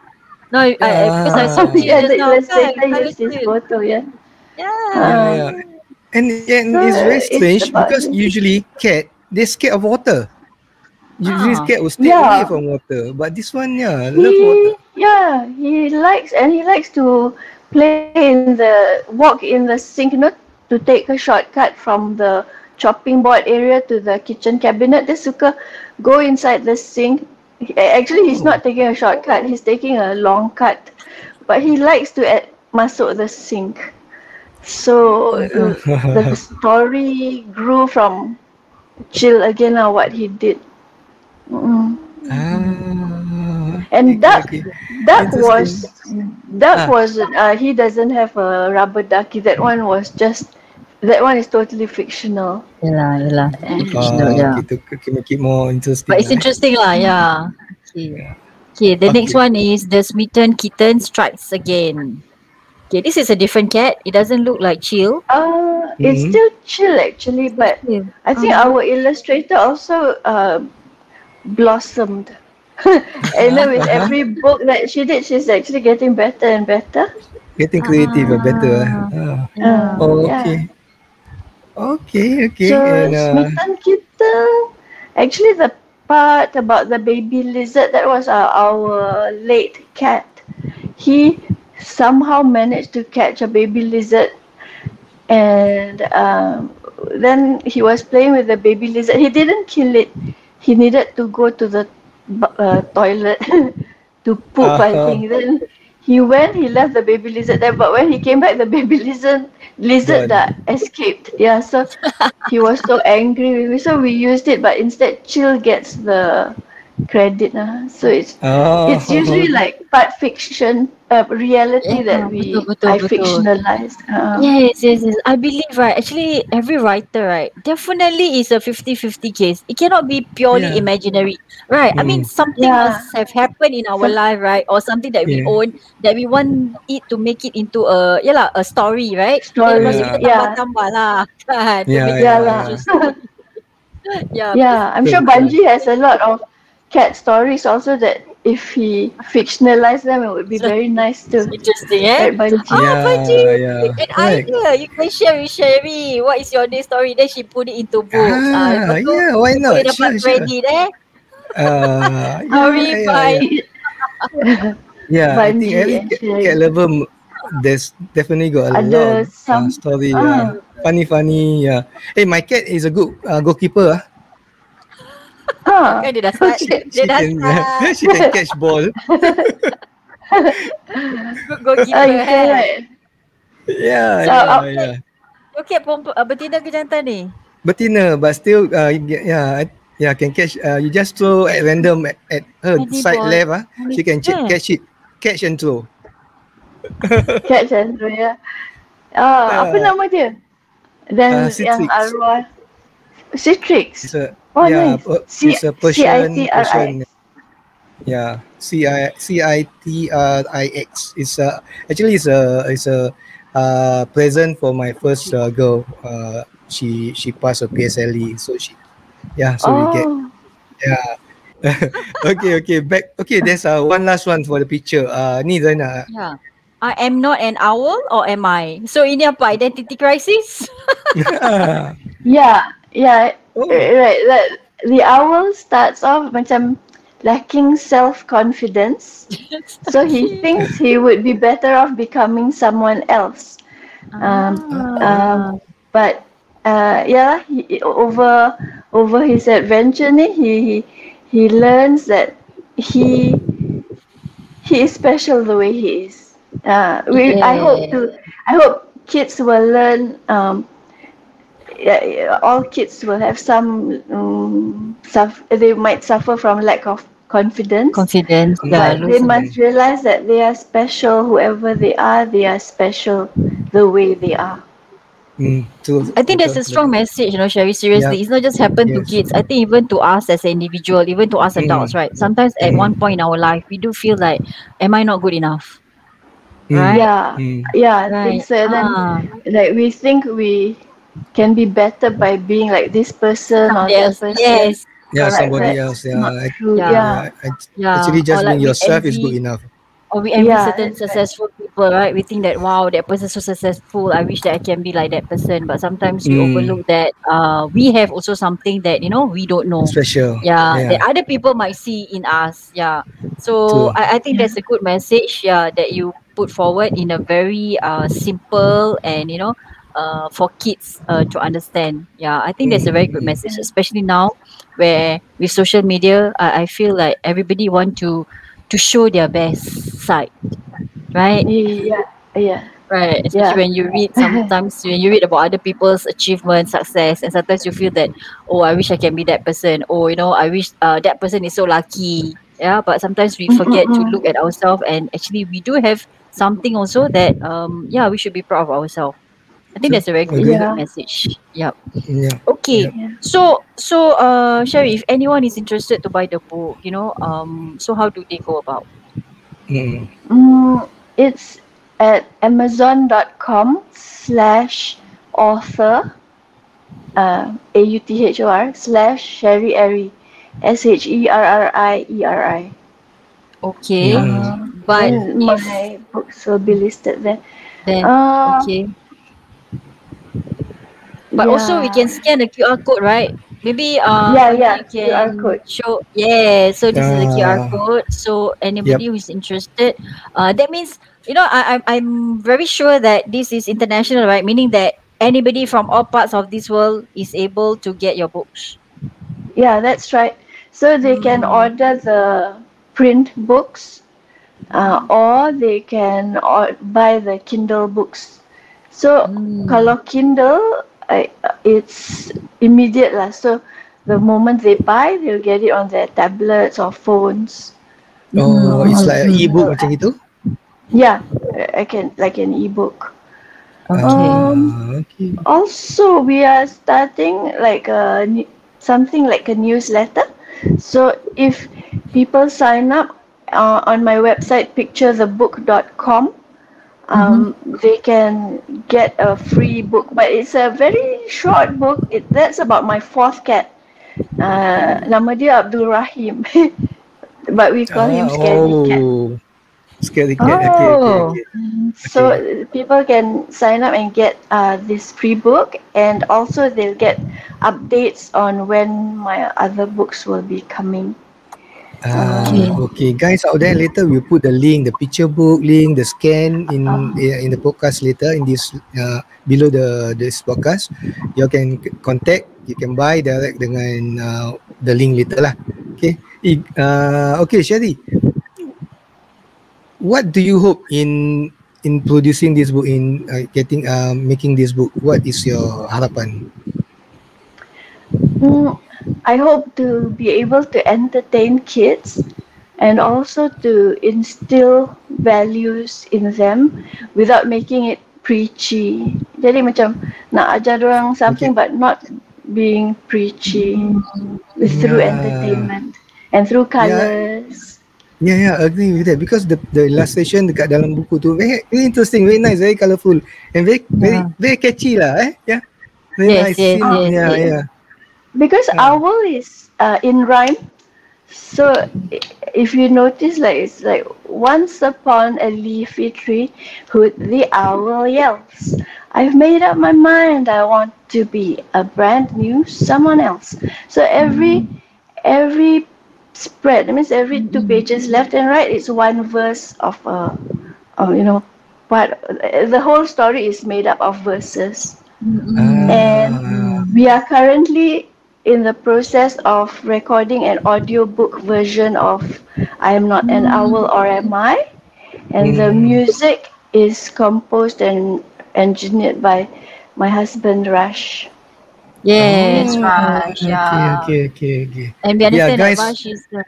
No, because I saw chill yeah, just the now kan, illustrator colour used his chill. photo. Yeah. Yeah. Yeah, Uh, yeah. And so it's very it's strange about because him. usually cat they scared of water. Usually Ah. cat will stay away Yeah, from water, but this one, yeah, love water. he likes to play in the walk in the sink, not to take a shortcut from the chopping board area to the kitchen cabinet. Dia suka go inside the sink. Actually, he's Oh, not taking a shortcut. He's taking a long cut, but he likes to masuk the sink. So the story grew from Chill again. What he did. Mm. And okay, okay. Duck Interesting. was Duck Ah, was he doesn't have a rubber ducky. That one is totally fictional. Yelah, yelah. Totally fictional, yeah. okay, to okay, make it more But interesting it's lah. interesting lah, yeah. Okay. Yeah. Okay, the next Okay. one is the smitten kitten strikes again. Okay, this is a different cat. It doesn't look like chill. It's Mm-hmm. still Chill actually, Still but chill. I think our illustrator also blossomed. And then with Uh-huh. every book that she did, she's actually getting better and better. Getting creative, better. Ah, yeah. Oh, Yeah. okay. Okay, okay. So And Smitten Kitten, actually the part about the baby lizard, that was our late cat. He somehow managed to catch a baby lizard, and then he was playing with the baby lizard. He didn't kill it. He needed to go to the toilet to poop, I uh, think. Then he left the baby lizard there, but when he came back, the baby lizard gone. that escaped. Yeah, so he was so angry with me. So we used it, but instead Chill gets the credit. So it's usually Okay. like part fiction, reality that Yeah, betul, betul, I betul. fictionalized. Yes, yes, yes. I believe, right? Actually, every writer, right, definitely is a 50-50 case. It cannot be purely Yeah. imaginary, right? I mean, Mm. something Yeah, must have happened in our some life, right? Or something that we Yeah. own that we want it to make it into a, yalah, a story, right? Then lepas tu story. kita Yeah. Yeah, tambah-tambah lah, kan, to Yeah. make it yeah Yeah. more Yeah. lah. interesting. Yeah, because Yeah, I'm Betul, sure betul. Bunji has a lot of cat stories also that if he fictionalized them, it would be very nice to interesting, eh? write Bunji. Oh, Panji, Yeah. Yeah. an Correct. idea. You can share with Sherry. What is your day story? Then she put it into books. Lepas tu, Yeah. Why dia boleh not? dapat Sure. Sure. credit, eh? Yeah. Sorry, Yeah. bye. Yeah. Yeah, I think Bunji every and cat Sherry. lover, there's definitely got a lot of Ada some story. Funny, funny. Yeah. Hey, my cat is a good goalkeeper. ah Kan dia dah start. okay. Dia She dah can, yeah, start. she can catch ball. Good goalkeeper, You can eh? write. Yeah, So yeah, yeah. Your cat betina ke jantan ni? Betina, but still, yeah. Yeah, can catch. You just throw at random at her side Edible. left. She can Yeah. catch it, catch and throw. Catch and throw, ya. Apa Yeah. nama dia? Dan yang Citrix. arwah It's Citrix. a Oh, yeah. nice. It's a Persian. Citrix. Yeah, Citrix. It's a present for my first girl. She passed her PSLE, so so we get Oh, yeah. Okay, back. Okay, there's one last one for the picture. Ni Zaina. Yeah. I am not an owl or am I? So ini apa? Identity crisis? yeah, yeah. Oh, Right. The owl starts off macam lacking self-confidence. So he Okay. thinks he would be better off becoming someone else. Um, Ah. but yeah, over his adventure, he learns that he he is special the way he is. Yeah. I hope kids will learn. All kids will have some. They might suffer from lack of confidence, Confidence. Yeah. but they Lose. must realize that they are special. Whoever they are special the way they are. true. I think that's a strong message, Sherri. Yeah. Seriously, it's not just happen to Yes. kids. I think even to us as an individual, even to us adults, right? Sometimes at one point in our life, we do feel like, am I not good enough? Mm. Right? Yeah, Mm. yeah, I think Right. so. Then, like, we think we can be better by being like this person or Somebody that else. person. Yes. Yeah, Correct. somebody That's else. not Yeah, true. Yeah. Yeah, Yeah. actually Or just like being we yourself is good envy enough. or we envy yeah, certain that's right. successful people, right? We think that wow, that person's so successful. I wish that I can be like that person. But sometimes we Mm. overlook that we have also something that we don't know. Special. Yeah, that Yeah, other people might see in us. Yeah. So true. I think Yeah. that's a good message, yeah, that you put forward in a very simple and for kids to understand. Yeah, I think that's a very good Mm. message, especially now where with social media, I feel like everybody want to show their best side, right? Yeah, yeah, Right, especially yeah. when you read sometimes when you read about other people's achievement, success, and sometimes you feel that, oh, I wish I can be that person. Oh, I wish that person is so lucky. Yeah, but sometimes we forget to look Mm-mm-mm. at ourselves, and actually we do have something also that yeah, we should be proud of ourselves. I think True. that's a very Agree. good Yeah, message. Yep. Yeah. Okay. Yeah. yeah. So Sherri, if anyone is interested to buy the book, so how do they go about? Mm. It's at amazon.com/author author/Sherri Eri Sherri. Okay. Mm. But Then if my books will be listed there. then Uh, okay. But also we can yeah, scan the QR code, right? Maybe yeah. you QR can code. show, yeah, so this is the QR Uh, code. So yep. anybody who is interested, that means I'm very sure that this is international, right? Meaning that anybody from all parts of this world is able to get your books. Yeah, that's right. So they can Mm. order the print books, or they can buy the Kindle books. So Mm. kalau Kindle, it's immediate lah. So the moment they buy, they'll get it on their tablets or phones. Oh, it's Mm. like an Mm. e-book Kindle macam app. itu. Yeah, I can like an ebook. Okay. Okay. Also, we are starting like something like a newsletter. So if people sign up on my website picturethebook.com, Mm-hmm. they can get a free book. But it's a very short book. That's about my fourth cat. Nama dia Abdul Rahim, but we call him Scary Cat. Oh, scary cat. Okay, okay, Oh. okay. So Okay. people can sign up and get this free book, and also they'll get updates on when my other books will be coming. Okay. Okay, guys out there, later we'll put the link, the picture book link, the scan in the podcast later in this below this podcast. You can contact, you can buy direct dengan the link later lah. Okay. Okay, Sherri, what do you hope in producing this book, in making this book? What is your harapan? I hope to be able to entertain kids and also to instill values in them without making it preachy. Jadi macam nak ajar orang Okay. something but not being preachy through Yeah. entertainment and through Yeah. colors. Yeah, agree with that because the illustration dekat dalam buku tu very, very interesting, very nice, very colourful and very Yeah. very catchy lah. Yeah, very Yes, nice. yes, yes, Yeah, yes. yeah. Because Yeah. owl is in rhyme. So if you notice, like it's like once upon a leafy tree, hoot the owl yells. I've made up my mind. I want to be a brand new someone else. So every spread, that means every two pages, left and right, it's one verse of you know, part. The whole story is made up of verses. And Ah. we are currently in the process of recording an audiobook version of I Am Not an Owl or Am I? And the Mm. music is composed and engineered by my husband Rush. Yes, Oh, Raj. Yeah. okay. And we Yeah, understand that guys. Raj is a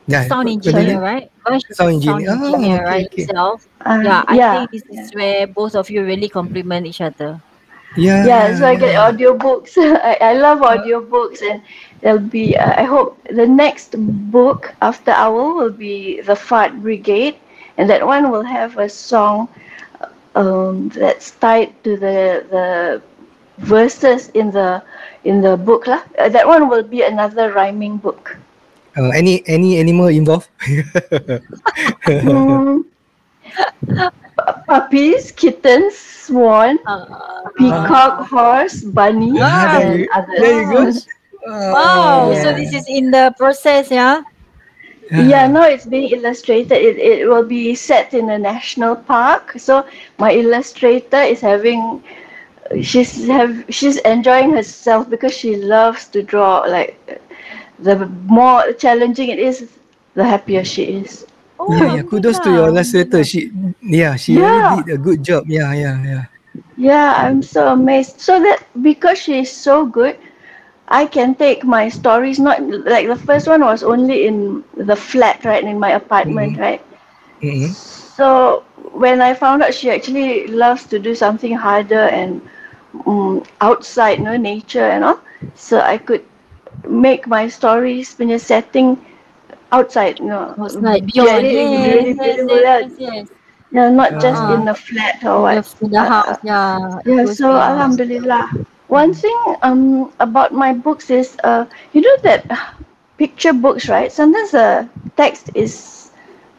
Yeah, sound continue. engineer, right? Raj is a Sound sound engineer. Oh, engineer, right, okay. himself. Yeah, I Yeah. think this is where both of you really complement each other. Yeah, so I get Yeah. audiobooks. I love audiobooks, and there'll be, I hope the next book after Owl will be The Fart Brigade, and that one will have a song that's tied to the verses in the book lah. That one will be another rhyming book. Any animal involved? Hmm, puppies, kittens, swan, peacock, horse, bunny, and There you go. others. Wow. So Oh. this is in the process, yeah? Yeah, Yeah. no, it's being illustrated. It will be set in a national park. So my illustrator is having she's enjoying herself because she loves to draw. Like the more challenging it is, the happier she is. Oh, Yeah. Kudos to your alhamdulillah. illustrator. Alhamdulillah. She really Yeah, did a good job. Yeah. yeah, I'm so amazed. So that because she is so good, I can take my stories. Not like the first one was only in the flat, right, in my apartment, Mm-hmm. right. Mm-hmm. So when I found out she actually loves to do something harder and outside, nature and all, so I could make my stories punya setting outside, Was like beyond. really, Yes, really yes, beautiful. yes, Yeah, yes, yes. not just Uh-uh. in a flat or what. In the house, yeah. It Yeah, goes so beyond. Alhamdulillah. One thing about my books is you know that picture books, right? Sometimes the text is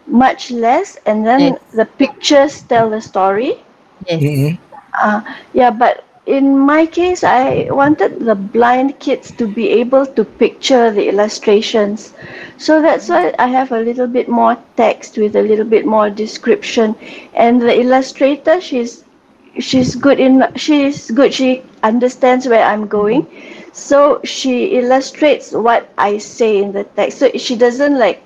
much less and Yes, then the pictures tell the story. yes. Mm-hmm. Uh, yeah, but in my case, I wanted the blind kids to be able to picture the illustrations. So that's why I have a little bit more text with a little bit more description. And the illustrator, she's good. She understands where I'm going. So she illustrates what I say in the text. So she doesn't like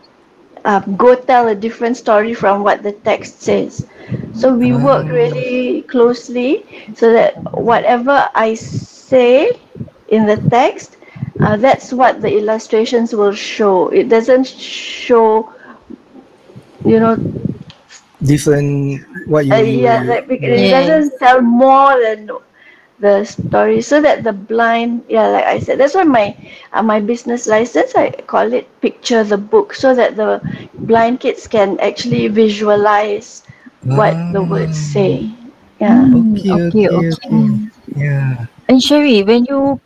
go tell a different story from what the text says. So we work Ah. really closely so that whatever I say in the text, that's what the illustrations will show. It doesn't show, you know, Different. What yeah, you. it Yeah. Yes. doesn't tell more than the story so that the blind, yeah, like I said, that's why my business license, I call it picture the book, so that the blind kids can actually visualize what the words Ah. say. Yeah. Okay, okay. Yeah. And Sherry, when you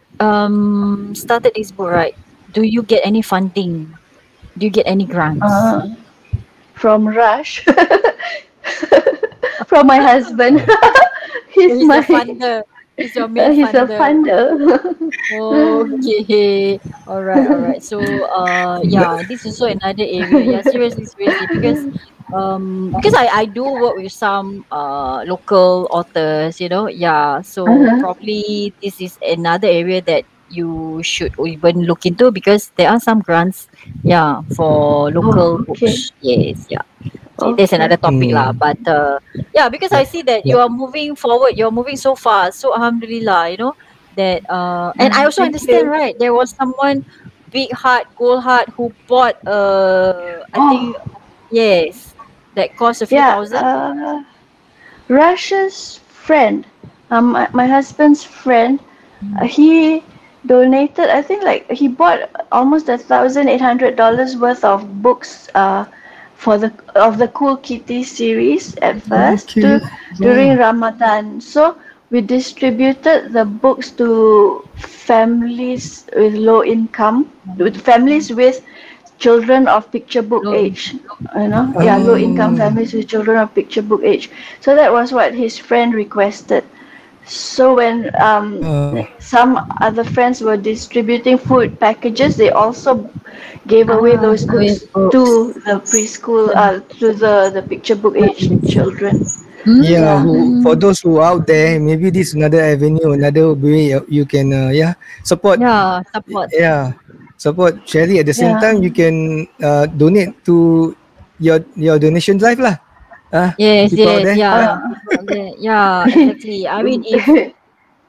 started this book, right? Do you get any funding? Do you get any grants? uh, from Rush. From my husband. So He's he's the my funder. He's your main he's a funder. funder. Okay. All right. So yeah, this is also another area. Yeah, seriously, because I do work with some local authors, Yeah. So Uh-huh. probably this is another area that you should even look into because there are some grants, yeah, for local Oh, okay. books. Yes, yeah. There's Okay. another topic lah, Mm. but yeah, because I But see that you yeah. are moving forward, you're moving so fast, so alhamdulillah, that and I also Thank understand, you. right? There was someone big heart, gold heart, who bought I think, Oh, yes, that cost a few yeah. thousand. Russia's friend, my husband's friend, Mm. he donated. I think like he bought almost $1,800 worth of books. For the Cool Kitty series at first to Okay. during Wow. Ramadan. So we distributed the books to families with low income, with families with children of picture book Low age. income. Yeah, low income Oh. families with children of picture book age. So that was what his friend requested. So when some other friends were distributing food packages, they also gave away Ah, those with books books. to the preschool, The to the picture book age families. children. Yeah, Yeah, who for Mm. those who out there, maybe this is another avenue, another way you can support. Yeah, support. Yeah, support Sherry. At the same yeah, time, you can donate to your donation drive lah. Yes, People out yes, there, yeah. right? People out there. Yeah, exactly. I mean, if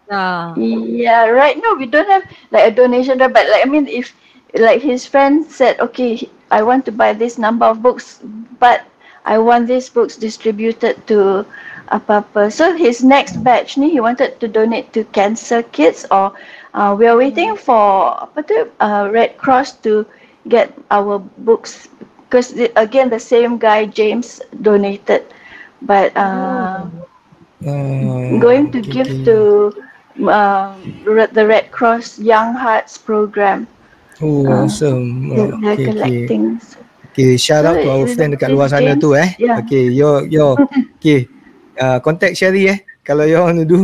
yeah, yeah. Right now we don't have like a donation drive, but like I mean, if like his friend said, okay, I want to buy this number of books, but I want these books distributed to apa-apa. So his next batch ni he wanted to donate to cancer kids, or we are waiting for apa tu, Red Cross to get our books, because again the same guy James donated, but oh, going to Okay, give okay. to the Red Cross Young Hearts program. Oh, Uh, awesome. they're Okay, okay. collecting. Okay, shout So out to our friend dekat this luar sana tu James, yeah. Okay, your okay. Contact Sherry kalau you want to do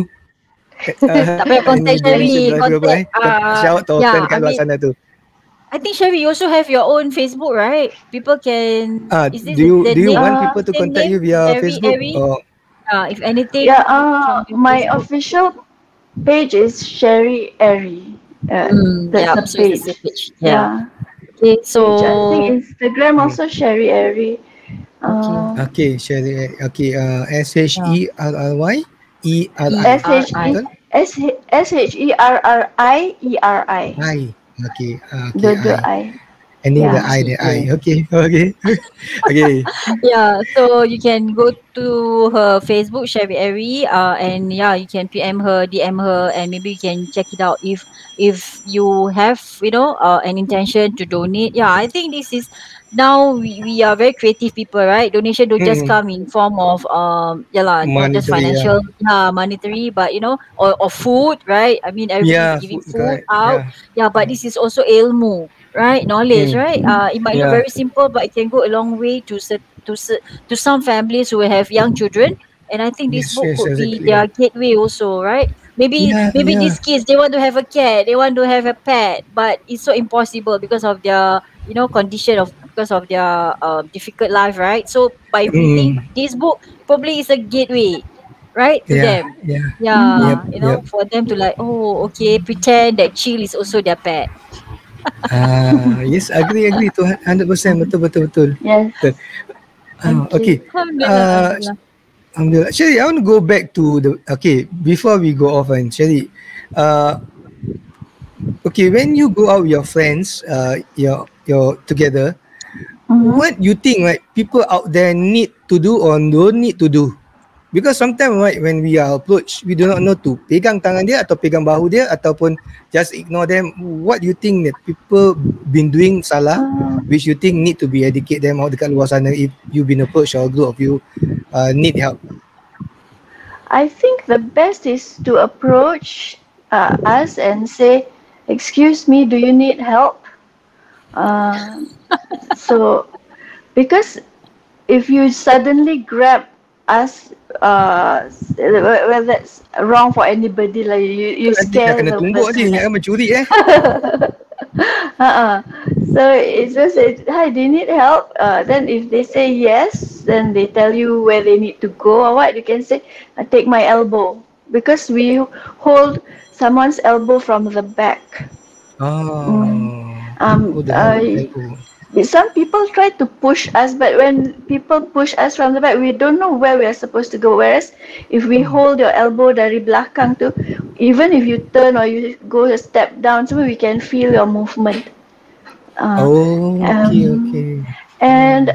tak payah any contact Thank donation Sherry, drive ke apa contact Shout out to our friend yeah, I dekat luar mean, sana tu. I think Sherry, you also have your own Facebook, right? People can, is this the Do you name, want uh, people to same contact name? you via Sherri Facebook Eri? or If anything yeah. from your My Facebook. official page is Sherri Eri. That's Yeah, the so it's the same page. page. Yeah. Yeah, Okay, page. I think so Instagram hmm. also Sherri Eri. okay. Okay, Sherry. Okay, Yeah. SHERRY S ERI. H E betul? SHERRIERI. I. Okay, okay, The I. I. Ending the Yeah. I, the I. Yeah. Okay, okay, okay. Yeah, so you can go to her Facebook, Sherri Eri, and yeah, you can PM her, DM her, and maybe you can check it out if you have, an intention to donate. Yeah, I think this is now we are very creative people, right? Donation don't just Mm, come in form of yeah lah, not just monetary, financial, yeah, monetary, but or food, right? I mean, everybody's yeah, giving food, food correct, out. yeah. Yeah, but this is also ilmu, right? Knowledge, Mm, right? It might look yeah, very simple, but it can go a long way to some families who have young children. And I think this yes, book yes, could be exactly. their gateway also, right? Yeah, Maybe yeah. these kids, they want to have a cat, they want to have a pet, but it's so impossible because of their condition, of because of their difficult life, right? So by reading Mm, this book, probably is a gateway, right, to yeah, them. yeah. Yep, Yeah, yep. for them to like, oh, okay, pretend that chill is also their pet. Yes, agree to 100%. Betul, betul, betul. Yes. Betul. Thank Okay. you. Alhamdulillah, Uh, alhamdulillah. Alhamdulillah. Sherry, I want to go back to the okay before we go off and Sherry, uh, okay, when you go out with your friends, your together, Mm-hmm. what you think right people out there need to do or don't need to do? Because sometimes right when we are approached, we do not know to pegang tangan dia atau pegang bahu dia ataupun just ignore them. What do you think that people been doing salah, which you think need to be educate them out dekat luar sana if you been approached or a group of you need help? I think the best is to approach us and say, "Excuse me, do you need help?" Uh, so, because if you suddenly grab us, well, that's wrong for anybody. Like Tu you nanti dah scare kena the tumbuk je person. ingatkan mencuri uh-uh. So it's just hi, do you need help? Then if they say yes, then they tell you where they need to go or what. You can say, take my elbow, because we hold someone's elbow from the back. Mm. Oh, Um, who the hell uh, elbow? some people try to push us, but when people push us from the back, we don't know where we are supposed to go. Whereas if we hold your elbow dari belakang tu, even if you turn or you go a step down, so we can feel your movement. Uh, Oh, okay, um, okay. and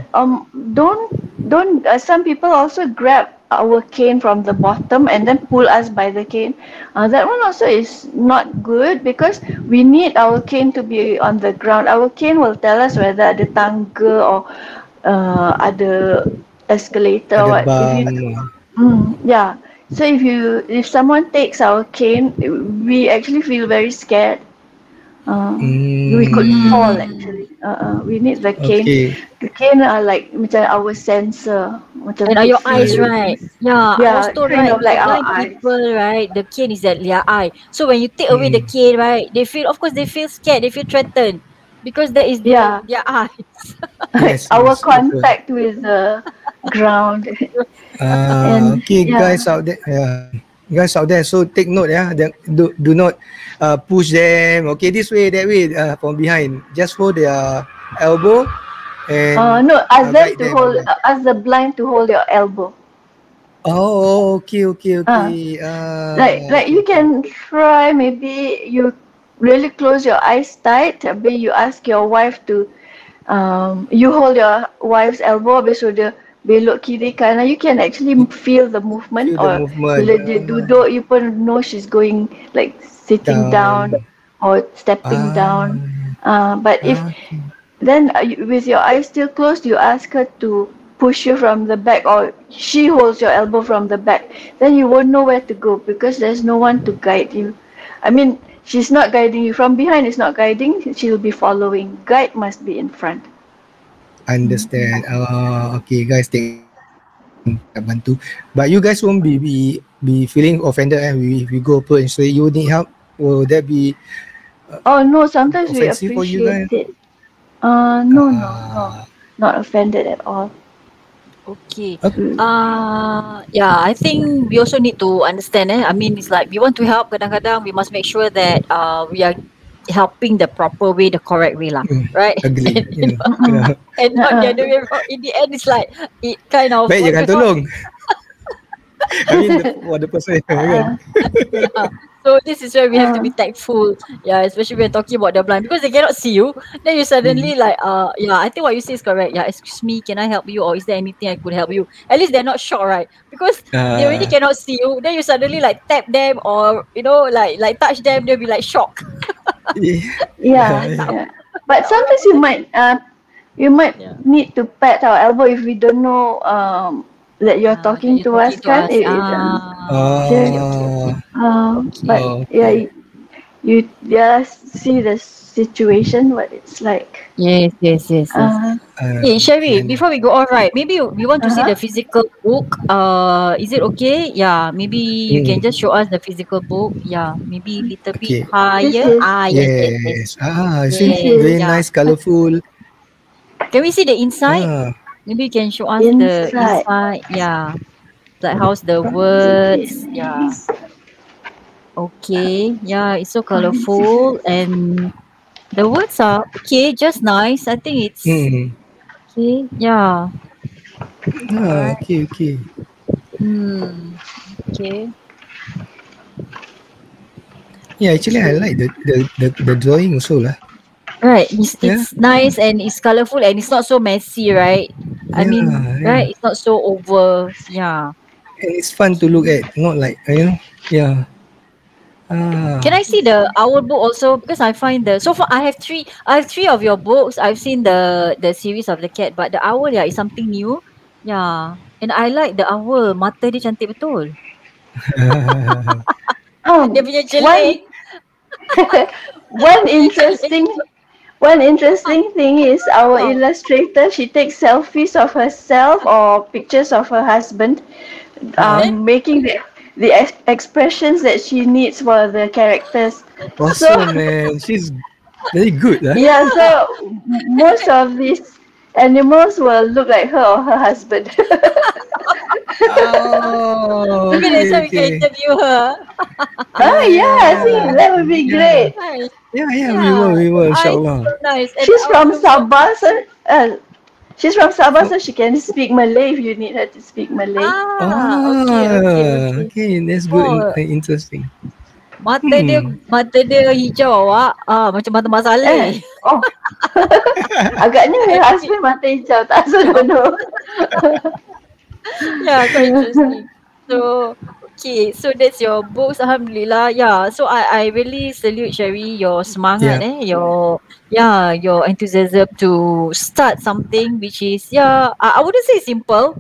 don't some people also grab our cane from the bottom and then pull us by the cane. That one also is not good because we need our cane to be on the ground. Our cane will tell us whether ada tangga or ada escalator or Ada what. If you bam. yeah, so if someone takes our cane, we actually feel very scared. We could fall Hmm. Mm. actually. We need the cane. Okay. The cane are like macam our sensor, macam And are to your eyes feel. Ada. right? Yeah, I was Yeah, told kind right, of like the our blind eyes. people, right, the cane is at their eye. So when you take away the Hmm. cane, right, they feel, of course, they feel scared, they feel threatened because that is Yeah, their eyes. Yes, our yes, betul. contact with the ground, and Okay, yeah, guys out there, yeah, guys out there. So take note, yeah. Do not push them. Okay, this way, that way, from behind. Just hold their elbow and no, ask them guide to them. hold, Yeah. ask the blind to hold your elbow. Oh, okay, okay, Uh, okay. like Okay, you okay. can try, maybe you really close your eyes tight, maybe you ask your wife to you hold your wife's elbow, habis sudah belok kiri kanan, you can actually feel the movement, Feel the or movement. bila dia duduk, you pun know she's going like sitting down Down. or stepping Ah, down. But if okay. then with your eyes still closed, you ask her to push you from the back, or she holds your elbow from the back. Then you won't know where to go because there's no one to guide you. I mean, she's not guiding you from behind. It's not guiding. She'll be following. Guide must be in front. Understand. Okay, guys, take note. Nak bantu. But you guys won't be feeling offended, if we go approach and say you need help. Will that be Oh no, sometimes we offensive for you appreciate guys? it. No, no, no, Ah, not offended at all. Okay. okay. Mm. Yeah, I think we also need to understand. I mean, it's like we want to help. Kadang-kadang we must make sure that we are helping the proper way, the correct way, lah. Right? Agree. and, you Yeah. know, Mm-mm. Yeah. and not the Uh-uh. other way around. In the end, it's like it kind of Baik what do jangan you call? tolong. I mean for the person kan. Uh-uh. Yeah. So this is where we have to be Uh, tactful. Yeah, especially when talking about the blind because they cannot see you. Then you Hmm. suddenly like yeah, I think what you say is correct. Yeah, excuse me, can I help you or is there anything I could help you? At least they're not shocked, right? Because they already Ah, cannot see you. Then you suddenly like tap them or like touch them, they'll be like shocked. yeah. yeah, Yeah. yeah. But Yeah, orang sometimes pun you might yeah. need to pat our elbow if we don't know that you're That talking you're to talking us, to kan? us. Sure. Okay, okay, okay. But Oh, yeah, okay. you just see the situation, what it's like. Yes, yes, yes, yes. Uh, Hey, Okay. Sherry, before we go on, right, maybe we want to see uh-huh. the physical book. Is it okay? Yeah, maybe you can Hmm. just show us the physical book. Yeah, maybe little bit Okay. This higher. is Yes, yes, yes. Yes. this Yes, Very is yeah. nice, colorful. Can we see the inside? Ah, Maybe you can show us the inside. inside. Yeah, like how's the Okay. words. Yeah. Okay. Yeah, it's so colorful and the words are okay, just nice. I think it's hmm. okay. Yeah. All right. Okay, okay. Hmm. Okay. Yeah, actually, I like the drawing also lah. Right. Yeah, It's nice and it's colorful and it's not so messy, right? I yeah, mean, yeah. right? It's not so over. Yeah. And it's fun to look at, not like yeah. Can Ah, I see the owl book also? Because I find the so far I have three of your books. I've seen the series of the cat, but the owl yeah is something new. Yeah. And I like the owl. Mata dia cantik betul. Dia Um, punya one jeling. one Dia punya jeling. interesting thing is our Wow. illustrator. She takes selfies of herself or pictures of her husband, Then making the expressions that she needs for the characters. So awesome man. She's very good lah. yeah, yeah. so most of these animals will look like her or her husband. Oh, Maybe next okay, time we can okay. interview her. Oh Yeah, yeah, I yeah, think that would be yeah, great. Nice. yeah. Yeah. We The will, eyes inshallah. so nice. And She's from the work. Sabah, so she's from Sabah, Oh, so she can speak Malay if you need her to speak Malay. Okay, okay, okay. okay, that's good and Oh, interesting. Mata dia hijau awak. Macam mata Mak Saleh. Oh. Agaknya my husband mata hijau. Tak senonoh. Yeah, quite interesting. So, okay, so that's your books, alhamdulillah. Yeah, so I really salute Sherri, your semangat, your enthusiasm to start something which is, I wouldn't say simple.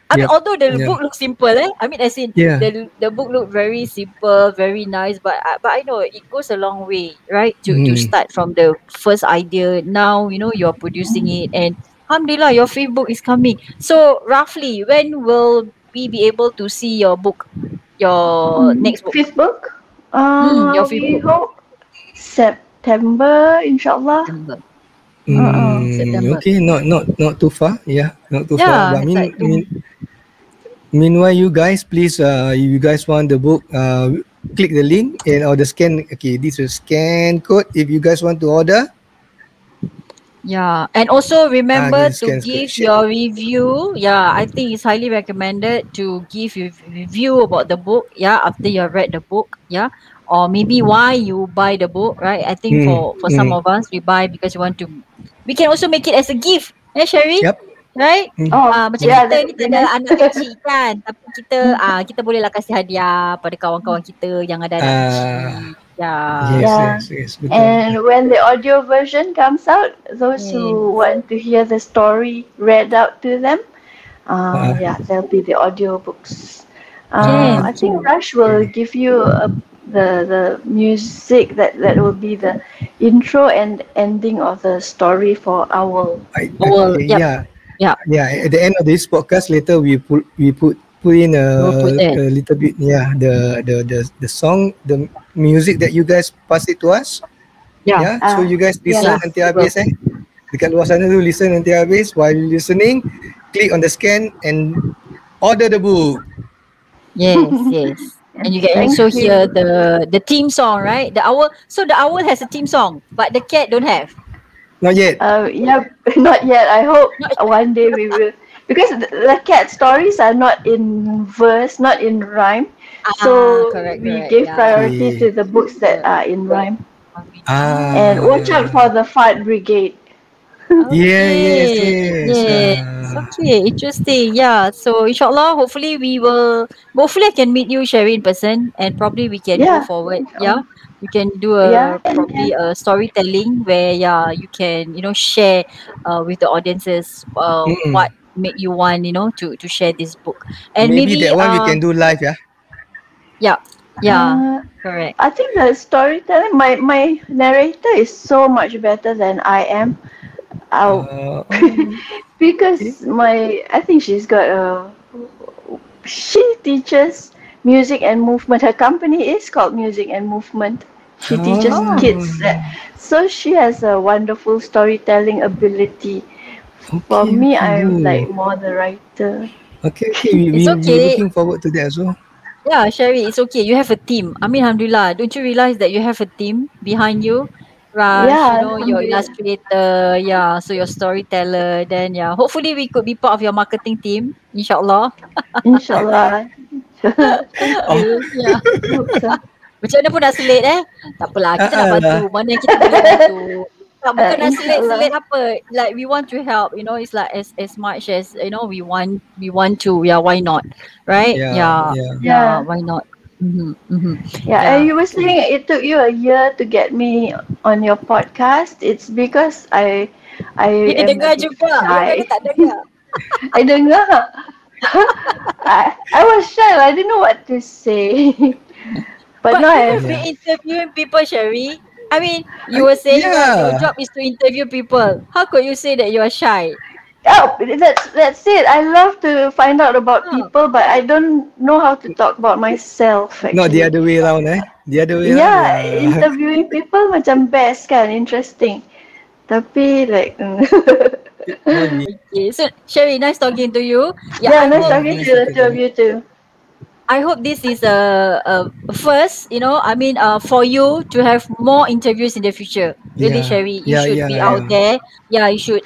I mean, Yep. although the Yeah. book looks simple, I mean, as in Yeah. the book look very simple, very nice, but I know it goes a long way, right? To Mm. start from the first idea. Now you're producing it, and alhamdulillah, your fifth book is coming. So roughly, when will we be able to see your book, your next book? Fifth book? Your fifth We book. hope September, inshallah. September. Mm, September. okay, not too far. Yeah, not too far. Yeah, But it's like meanwhile, you guys, please, if you guys want the book, click the link and or the scan. Okay, this is scan code. If you guys want to order, Yeah, and also remember this to scan code. give your review. Yeah, I think it's highly recommended to give your review about the book. Yeah, after you have read the book. Yeah, or maybe why you buy the book. Right. I think for some Mm. of us, we buy because we want to. We can also make it as a gift. Yeah, Sherry. Yep. Right. Mm. Oh, Macam yeah, kita that ni would tak be ada nice. anak kecil kan, tapi kita bolehlah kasih hadiah pada kawan-kawan kita yang ada anak Ah, kecil. Yeah. yes, Yeah. yes, yes, betul. And when the audio version comes out, those who Yes. want to hear the story read out to them, yeah, there'll be the audio books. I Yes. think Rush will give you the music that will be the intro and ending of the story for Owl. Well, Okay, yep. yeah, Yeah. yeah. At the end of this podcast, later we put in We'll put that. a little bit, yeah, the song, the music that you guys pass it to us. Yeah. Yeah, so you guys listen Yeah. nanti habis Dekat luar sana tu listen nanti habis. While listening, click on the scan and order the book. Yes, yes. And you can Thank also you. hear the theme song, right? The owl. So the owl has a theme song, but the cat don't have. Not yet. Yeah, not yet. I hope Not one day we will. Because the cat stories are not in verse, not in rhyme. So correct. we give Yeah. priority to Okay. the books that are in rhyme. And Ah, watch out for the fart brigade. yeah, yes, Okay. yes. Yes. Okay. Interesting. Yeah. So inshallah, hopefully I can meet you, Sherri, in person, and probably we can go Yeah. forward. Yeah. We can do Yeah. probably a storytelling where you can share with the audiences what Mm-mm. made you want to share this book, and Maybe maybe that one we can do live, yeah. yeah, yeah, Uh, correct. I think the storytelling, my narrator is so much better than I am. I'll, Okay. because I think she teaches music and movement. Her company is called Music and Movement. She teaches kids. So she has a wonderful storytelling ability. For Okay, me, okay, I'm good. like more the writer. Okay, okay. We, It's we we're okay. looking forward to that as well. Yeah, Sherry, it's okay. You have a team. I mean, alhamdulillah. Don't you realize that you have a team behind you? Rush, Yeah, your alhamdulillah. illustrator, so your storyteller. Then, hopefully we could be part of your marketing team, inshallah. Inshallah. Thank Oh, you. Yeah. Hope so. Macam mana pun dah selit Tak apalah, kita nak lah. bantu. Mana yang kita boleh bantu. Tak, bukan nak selit Inshallah. apa. Like we want to help, it's like as much as, we want to, why not? Right? Yeah, Yeah. yeah. Yeah, Yeah. why not? Mm-hmm. Yeah, Yeah. and you were saying it took you a year to get me on your podcast. It's because I Dia am a dengar bit juga. Yang shy. lain tak dengar. I dengar. I was shy. I didn't know what to say. But now you I have been Yeah. interviewing people, Sherry. I mean, you were saying that your Yeah. job is to interview people. How could you say that you are shy? oh, that's it. I love to find out about Oh. people, but I don't know how to talk about myself. Not the Actually, other way around, The other way around. yeah, interviewing people macam best kan, interesting. Tapi like, Maybe. Okay, so Sherry, nice talking to you. yeah, I nice hope talking nice to the talking two to of you too. I hope this is a first, I mean, for you to have more interviews in the future. Really, Yeah. Sherry, you Yeah, should yeah, be out yeah. there. Yeah, you should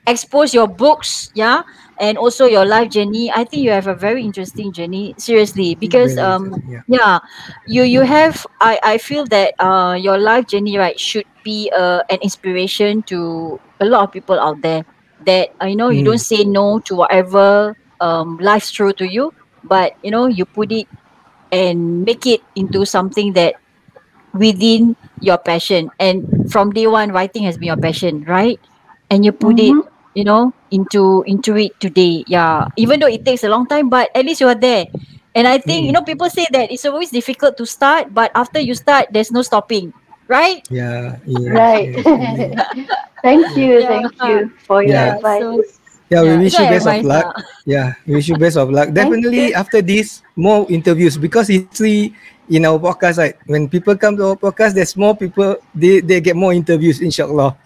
expose your books. Yeah, and also your life journey. I think you have a very interesting journey, seriously, because Very interesting. Yeah. yeah, you have, I feel that your life journey, right, should be an inspiration to a lot of people out there, that you don't Mm. say no to whatever life's throw to you, but you put it and make it into something that within your passion. And from day one, writing has been your passion, right? And you put it, Mm-hmm. into it today. Yeah, even though it takes a long time, but at least you are there. And I think, Mm. people say that it's always difficult to start, but after you start, there's no stopping, right? Yeah. Yes. Right. Yes. Indeed. Yeah, Thank you for your Yeah. yeah. advice. So Yeah, we yeah, wish so you I best of advise luck. Yeah, we wish you best of luck. Thank you. Definitely after this, more interviews because history in our podcast, right? When people come to our podcast, there's more people. They get more interviews, inshallah,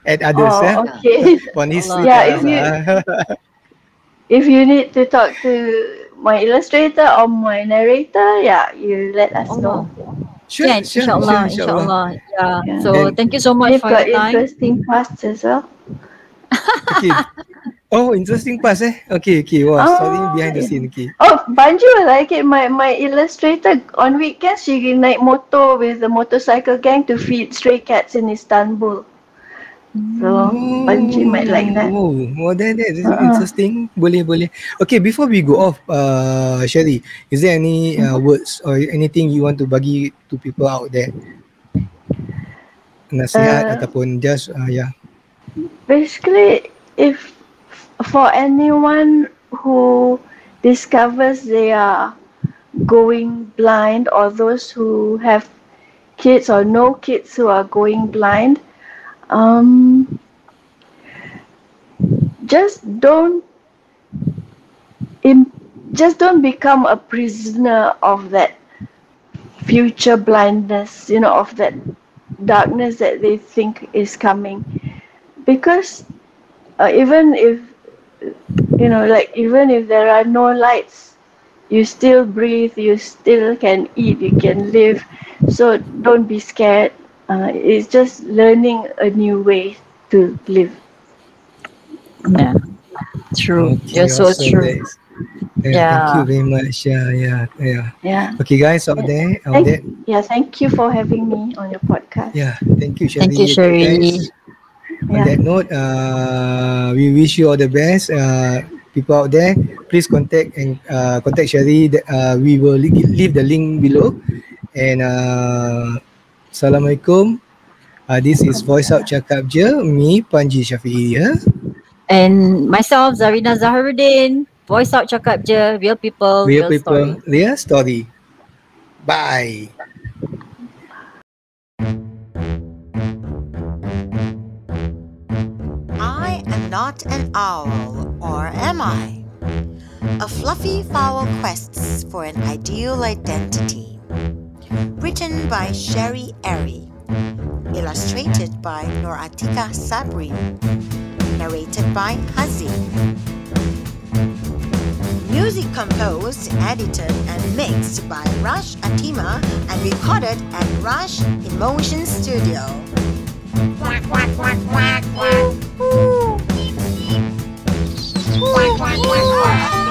and others. Oh, Yeah, yeah, okay. on history Allah. Yeah, class. if you need to talk to my illustrator or my narrator, yeah, you let us know. Allah. Sure, Can, sure, sure, inshallah, inshallah. inshallah. Yeah. Yeah. So And thank you so much They've for your got time. interesting pasts as well. okay. Oh, interesting pass, eh? Okay, okay. Wow, starting Oh, behind the yeah. scene. Okay. Oh, Banji will like it. My illustrator on weekends she naik motor with the motorcycle gang to feed stray cats in Istanbul. So Banji might like Oh, that. wow. Well, that is Uh-uh. interesting. Boleh, boleh. Okay, before we go off, Sherry, is there any words or anything you want to bagi to people out there? Nasihat Uh, ataupun just, yeah. Basically, if for anyone who discovers they are going blind, or those who have kids or know kids who are going blind, um, just don't im- just don't become a prisoner of that future blindness, of that darkness that they think is coming. Because even if, like, even if there are no lights, you still breathe, you still can eat, you can live. So don't be scared. It's just learning a new way to live. Yeah, true. You're Okay, so awesome. true. That is, yeah, thank you Yeah. very much. Yeah, yeah, yeah. Yeah. Okay, guys out there. Thank you for having me on your podcast. Yeah, thank you, Thank you, Sherry. Okay, Sherry. guys. On Yeah. that note, we wish you all the best. People out there, please contact Sherry. We will leave the link below. And Assalamualaikum. This is Voice Out Cakap Je. Me, Panji Syafi'i. Ya. And myself, Zarina Zaharuddin. Voice out cakap je. Real people, Real real people, story. real story. Bye. I am not an owl, or am I? A fluffy fowl quests for an ideal identity. Written by Sherri Eri. Illustrated by Noratika Sabri. Narrated by Hazi. Music composed, edited, and mixed by Rush Atima and recorded at Rush Emotion Studio. Quack, quack, quack, quack, quack. Quack, quack, quack, quack.